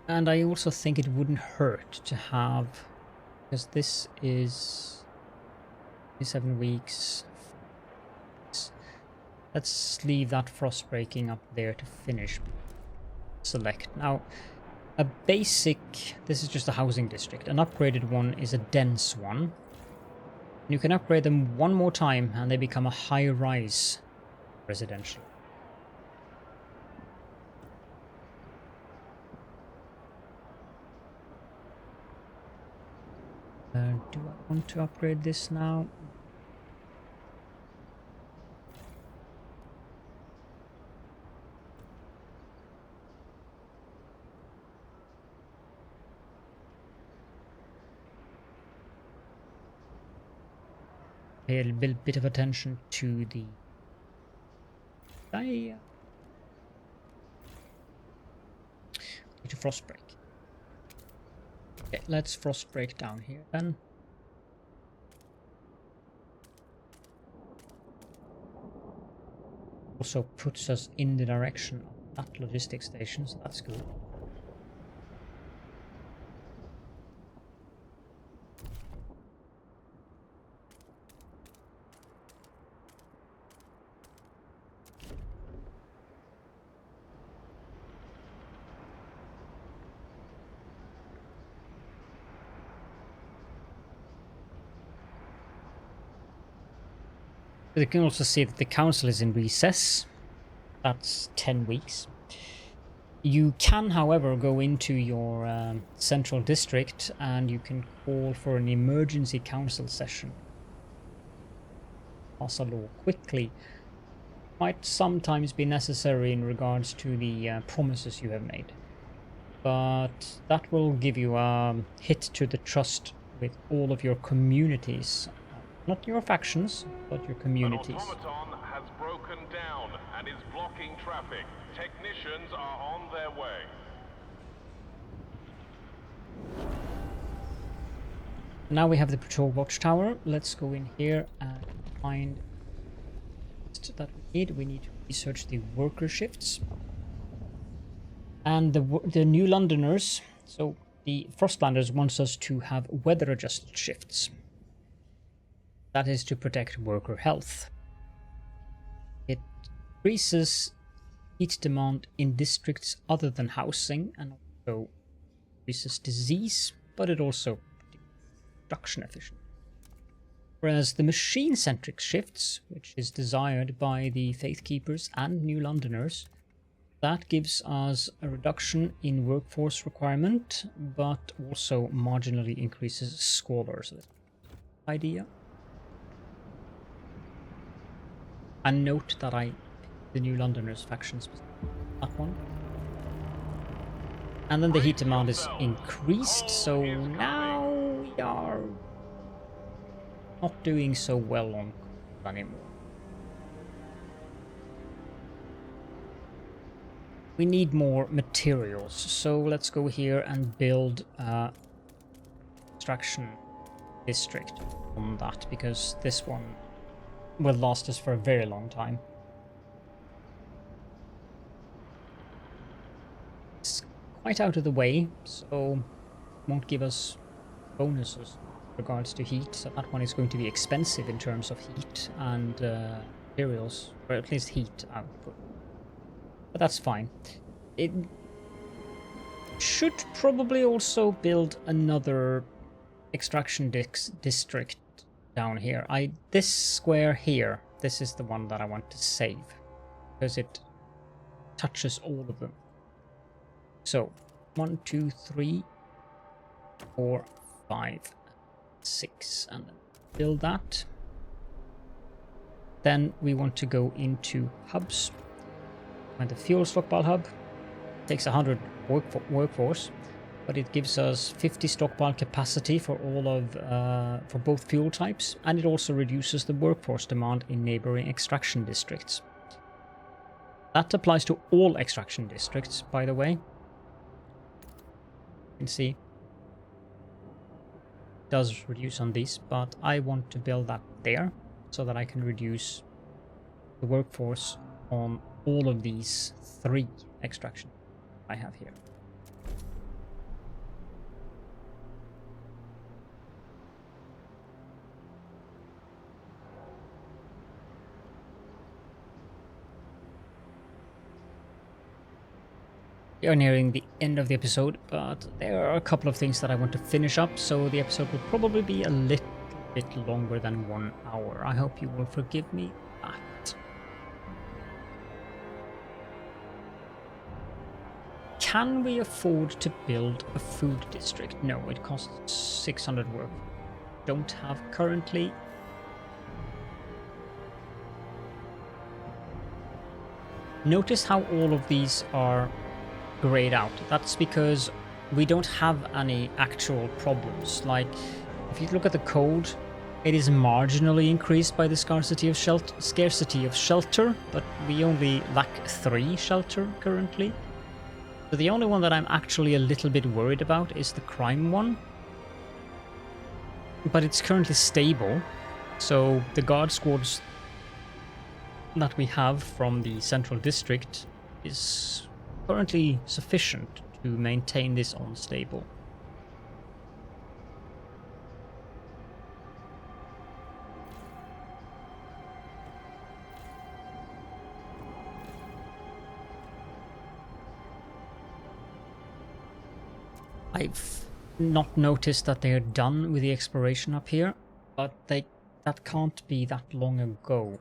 And I also think it wouldn't hurt to have, because this is 7 weeks. Let's leave that frost breaking up there to finish. Select. Now, a basic, this is just a housing district. An upgraded one is a dense one. You can upgrade them one more time and they become a high-rise residential. Do I want to upgrade this now? Pay a bit of attention to the to frost break. Okay, let's frost break down here then. Also puts us in the direction of that logistics station, so that's good. You can also see that the council is in recess. That's 10 weeks. You can, however, go into your central district and you can call for an emergency council session. Pass a law quickly. Might sometimes be necessary in regards to the promises you have made. But that will give you a hit to the trust with all of your communities. Not your factions, but your communities. An automaton has broken down and is blocking traffic. Technicians are on their way. Now we have the patrol watchtower. Let's go in here and find that we need. We need to research the worker shifts. And the New Londoners, so the Frostlanders, wants us to have weather adjusted shifts. That is to protect worker health. It increases heat demand in districts other than housing and also increases disease, but it also production efficiency. Whereas the machine-centric shifts, which is desired by the Faith Keepers and New Londoners, that gives us a reduction in workforce requirement, but also marginally increases squalor. So that's the idea. And note that I picked the New Londoners faction specific, that one. And then the heat demand is increased, so now we are not doing so well on anymore. We need more materials, so let's go here and build extraction district on that, because this one will last us for a very long time. It's quite out of the way, so won't give us bonuses in regards to heat, so that one is going to be expensive in terms of heat and materials, or at least heat output. But that's fine. It should probably also build another extraction district down here. This square here, this is the one that I want to save, because it touches all of them. So 1, 2, 3, 4, 5, 6, and then build that. Then we want to go into hubs. And the fuel stockpile hub takes 100 workforce, but it gives us 50 stockpile capacity for all of for both fuel types, and it also reduces the workforce demand in neighboring extraction districts. That applies to all extraction districts, by the way. You can see it does reduce on these, but I want to build that there so that I can reduce the workforce on all of these 3 extraction I have here. We are nearing the end of the episode, but there are a couple of things that I want to finish up, so the episode will probably be a little bit longer than 1 hour. I hope you will forgive me that. Can we afford to build a food district? No, it costs 600 work. Don't have currently. Notice how all of these are grayed out. That's because we don't have any actual problems. Like, if you look at the code, it is marginally increased by the scarcity of shelter, but we only lack 3 shelter currently. So the only one that I'm actually a little bit worried about is the crime one. But it's currently stable, so the guard squads that we have from the central district is currently sufficient to maintain this unstable. I've not noticed that they're done with the exploration up here, but that can't be that long ago.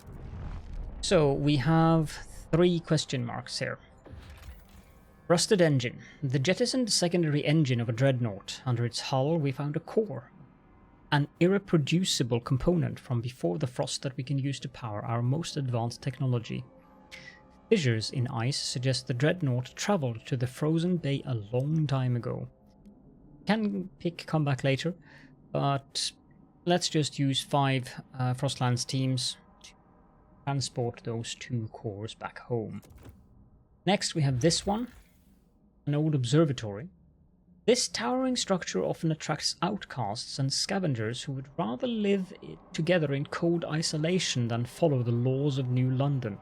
So we have 3 question marks here. Rusted engine. The jettisoned secondary engine of a dreadnought. Under its hull we found a core. An irreproducible component from before the frost that we can use to power our most advanced technology. Fissures in ice suggest the dreadnought travelled to the frozen bay a long time ago. Can pick comeback later, but let's just use 5 Frostlands teams to transport those 2 cores back home. Next we have this one, an old observatory. This towering structure often attracts outcasts and scavengers who would rather live together in cold isolation than follow the laws of New London.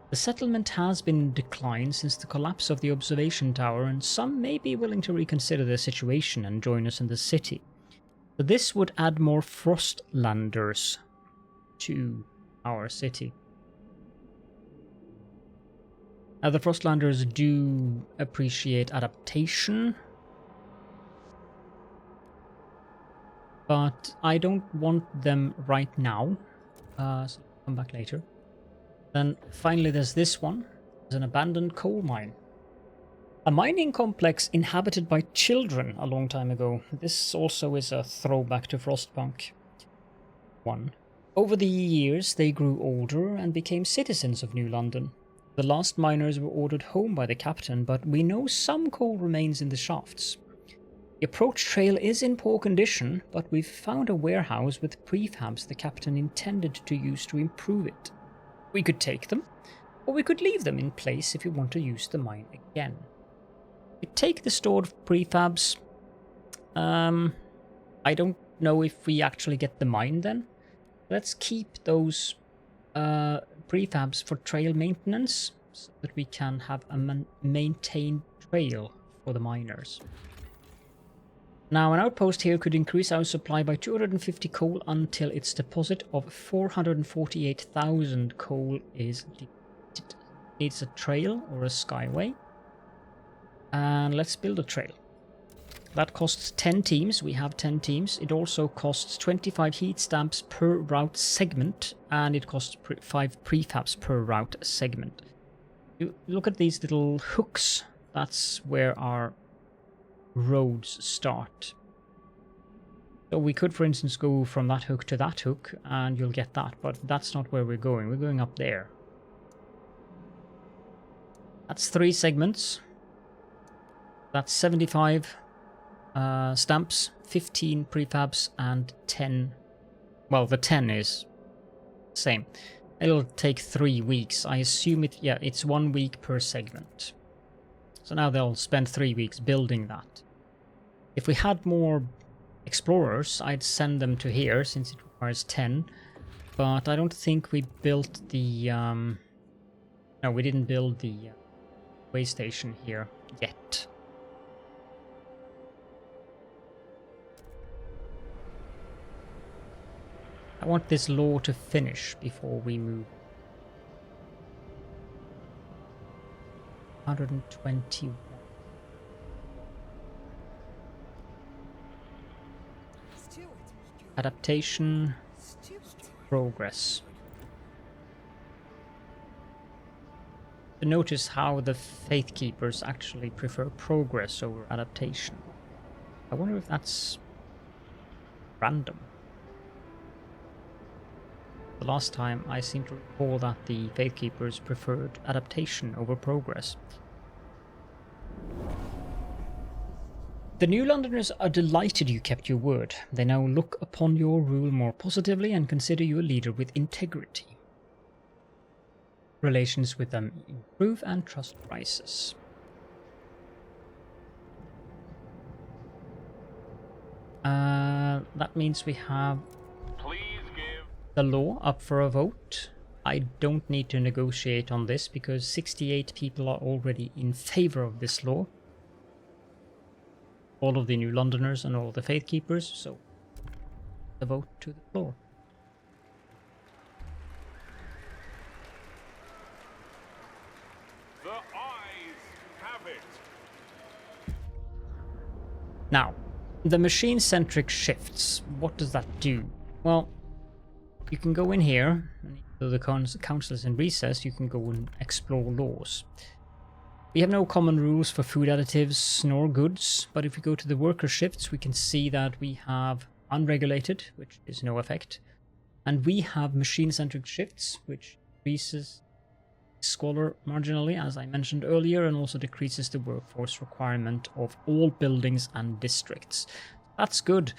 The settlement has been in decline since the collapse of the observation tower, and some may be willing to reconsider their situation and join us in the city. But this would add more Frostlanders to our city. Now, the Frostlanders do appreciate adaptation, but I don't want them right now, so I'll come back later. Then finally there's this one. There's an abandoned coal mine. A mining complex inhabited by children a long time ago. This also is a throwback to Frostpunk 1. Over the years they grew older and became citizens of New London. The last miners were ordered home by the captain, but we know some coal remains in the shafts. The approach trail is in poor condition, but we've found a warehouse with prefabs the captain intended to use to improve it. We could take them, or we could leave them in place if you want to use the mine again. We take the stored prefabs. I don't know if we actually get the mine then. Let's keep those prefabs for trail maintenance, so that we can have a maintained trail for the miners. Now, an outpost here could increase our supply by 250 coal until its deposit of 448,000 coal is depleted. Needs a trail or a skyway. And let's build a trail. That costs 10 teams. We have 10 teams. It also costs 25 heat stamps per route segment, and it costs 5 prefabs per route segment. You look at these little hooks. That's where our roads start. So we could, for instance, go from that hook to that hook and you'll get that, but that's not where we're going. We're going up there. That's 3 segments. That's 75 stamps, 15 prefabs, and 10. Well, the 10 is same. It'll take 3 weeks. I assume it's 1 week per segment. So now they'll spend 3 weeks building that. If we had more explorers, I'd send them to here since it requires 10. But I don't think we built the... No, we didn't build the way station here yet. I want this law to finish before we move. 121. Adaptation, progress. To notice how the Faith Keepers actually prefer progress over adaptation. I wonder if that's random. The last time I seem to recall that the Faith Keepers preferred adaptation over progress. The New Londoners are delighted you kept your word. They now look upon your rule more positively and consider you a leader with integrity. Relations with them improve and trust rises. That means we have Please give the law up for a vote. I don't need to negotiate on this because 68 people are already in favor of this law. All of the New Londoners and all the Faith Keepers, so the vote to the floor. the eyes have it. Now, the machine-centric shifts, what does that do? Well, you can go in here, and though the council is in recess, you can go and explore laws. We have no common rules for food additives nor goods, but if we go to the worker shifts, we can see that we have unregulated, which is no effect, and we have machine-centric shifts, which increases squalor marginally, as I mentioned earlier, and also decreases the workforce requirement of all buildings and districts. That's good.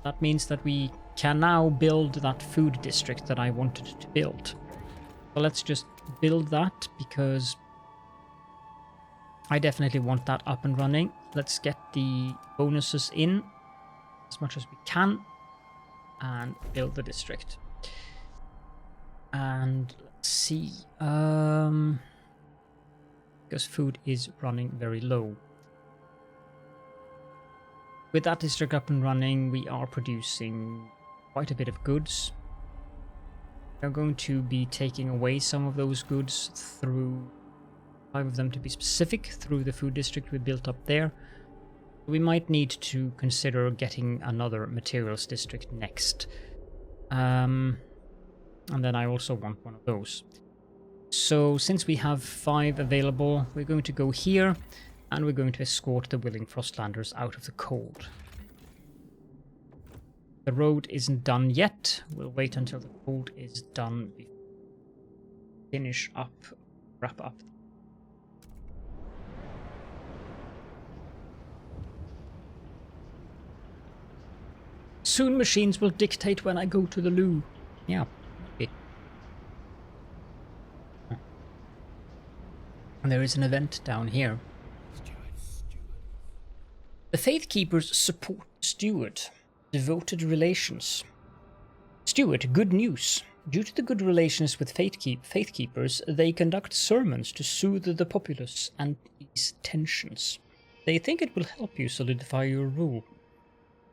That means that we can now build that food district that I wanted to build. So let's just build that because I definitely want that up and running. Let's get the bonuses in as much as we can and build the district. And let's see, because food is running very low. With that district up and running, we are producing quite a bit of goods. We're going to be taking away some of those goods through 5 of them to be specific, through the food district we built up there. We might need to consider getting another materials district next. And then I also want one of those. So since we have 5 available, we're going to go here and we're going to escort the willing Frostlanders out of the cold. The road isn't done yet. We'll wait until the cold is done before we finish up, wrap up. Soon machines will dictate when I go to the loo. Yeah. Okay. And there is an event down here. The Faith Keepers support Steward. Devoted relations. Steward, good news. Due to the good relations with Faith Keepers, they conduct sermons to soothe the populace and ease tensions. They think it will help you solidify your rule.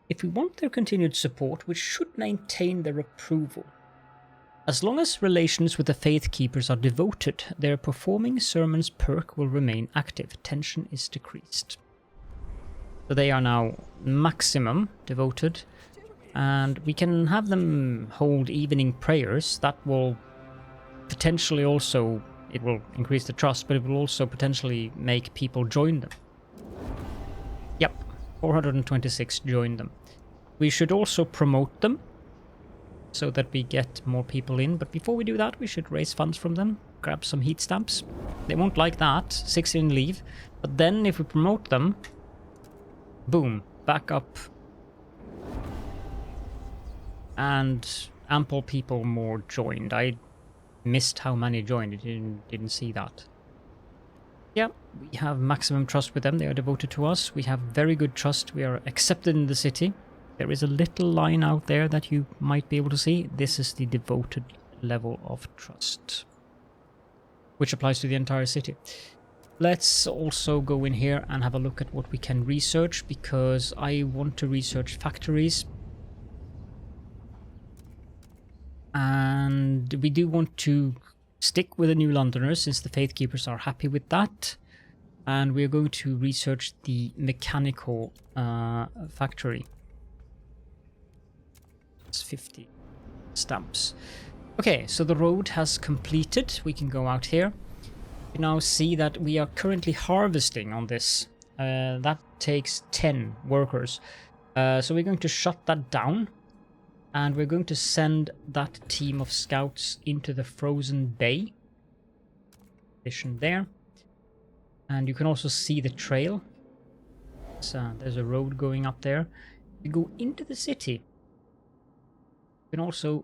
If we want their continued support, we should maintain their approval. As long as relations with the Faith Keepers are devoted, their performing sermons perk will remain active. Tension is decreased. So they are now maximum devoted, and we can have them hold evening prayers. That will potentially also, it will increase the trust, but it will also potentially make people join them. Yep, 426 joined them. We should also promote them so that we get more people in, but before we do that, we should raise funds from them, grab some heat stamps. They won't like that, 16 leave, but then if we promote them, boom, back up. And ample people more joined. I missed how many joined, I didn't see that. Yeah, we have maximum trust with them, they are devoted to us. We have very good trust, we are accepted in the city. There is a little line out there that you might be able to see. This is the devoted level of trust, which applies to the entire city. Let's also go in here and have a look at what we can research, because I want to research factories. And we do want to stick with the New Londoners since the Faith Keepers are happy with that. And we're going to research the mechanical factory. It's 50 stamps. Okay, so the road has completed. We can go out here. You now see that we are currently harvesting on this. That takes 10 workers. So we're going to shut that down. And we're going to send that team of scouts into the frozen bay. Position there. And you can also see the trail. So there's a road going up there. You go into the city. You can also...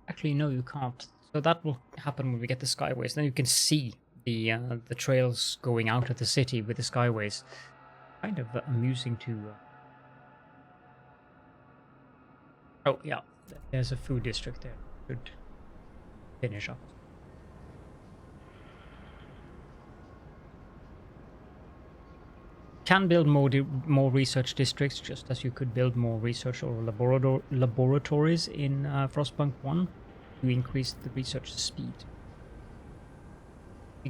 Actually, no, you can't. So that will happen when we get the skyways. Then you can see the trails going out of the city with the skyways. Kind of amusing to Oh, yeah. There's a food district there. Should finish up. Can build more research districts, just as you could build more research or laboratories in Frostpunk 1 to increase the research speed.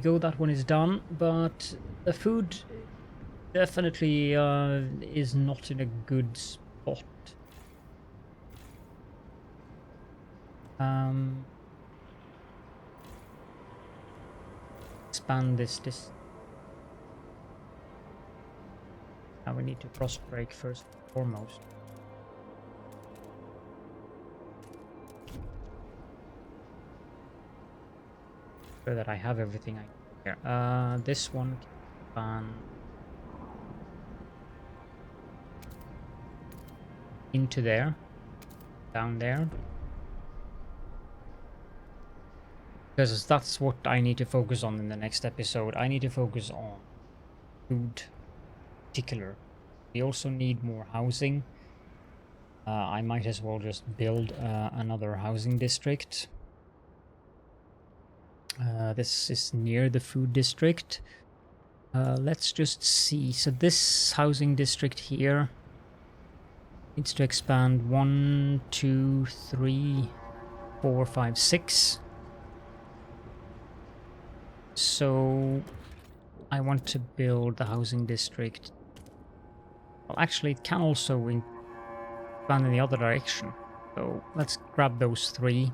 That one is done, but the food definitely is not in a good spot. Expand this. Now we need to frost break first and foremost. Sure that I have everything I need here. This one can into there, down there, because that's what I need to focus on in the next episode. I need to focus on food in particular. We also need more housing. I might as well just build another housing district. This is near the food district. Let's just see. So this housing district here needs to expand 1, 2, 3, 4, 5, 6. So I want to build the housing district. Well, actually, it can also expand in the other direction. So let's grab those 3.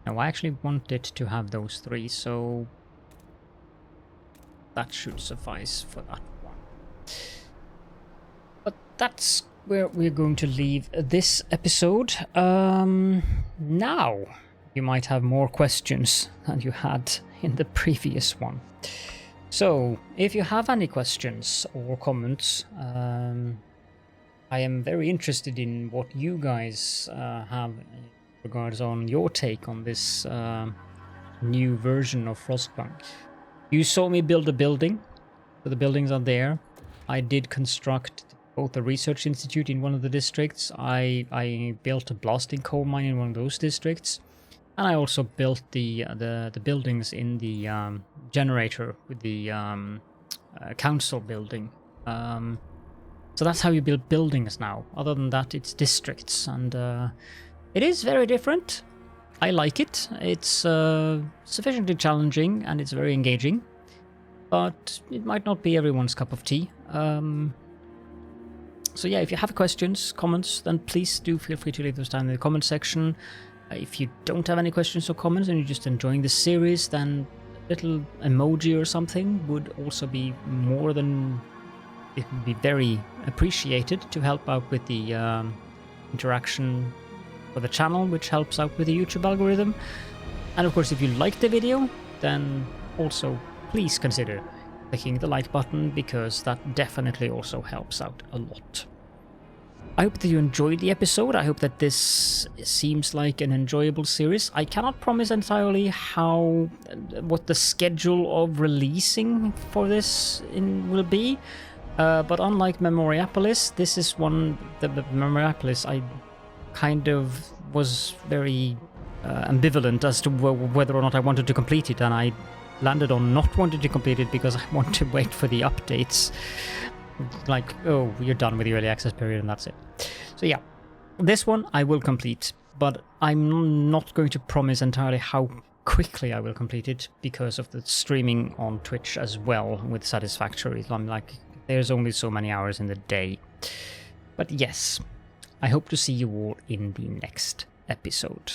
Now, I actually wanted to have those 3, so that should suffice for that one. But that's where we're going to leave this episode. Now, you might have more questions than you had in the previous one. So, if you have any questions or comments, I am very interested in what you guys have regards on your take on this new version of Frostpunk. You saw me build a building, so the buildings are there. I did construct both a research institute in one of the districts. I built a blasting coal mine in one of those districts, and I also built the buildings in the generator with the council building. So that's how you build buildings now. Other than that, it's districts, and it is very different. I like it. It's sufficiently challenging and it's very engaging, but it might not be everyone's cup of tea. So yeah, if you have questions, comments, then please do feel free to leave those down in the comment section. If you don't have any questions or comments and you're just enjoying the series, then a little emoji or something would also be more than... It would be very appreciated to help out with the interaction for the channel, which helps out with the YouTube algorithm. And of course, if you liked the video, then also please consider clicking the like button, because that definitely also helps out a lot. I hope that you enjoyed the episode. I hope that this seems like an enjoyable series. I cannot promise entirely what the schedule of releasing for this will be, but unlike Memoriapolis, this is one that the Memoriapolis I kind of was very ambivalent as to whether or not I wanted to complete it, and I landed on not wanting to complete it because I want to wait for the updates. Like, oh, you're done with the early access period and that's it. So yeah, this one I will complete, but I'm not going to promise entirely how quickly I will complete it because of the streaming on Twitch as well with Satisfactory. I'm like, there's only so many hours in the day. But yes, I hope to see you all in the next episode.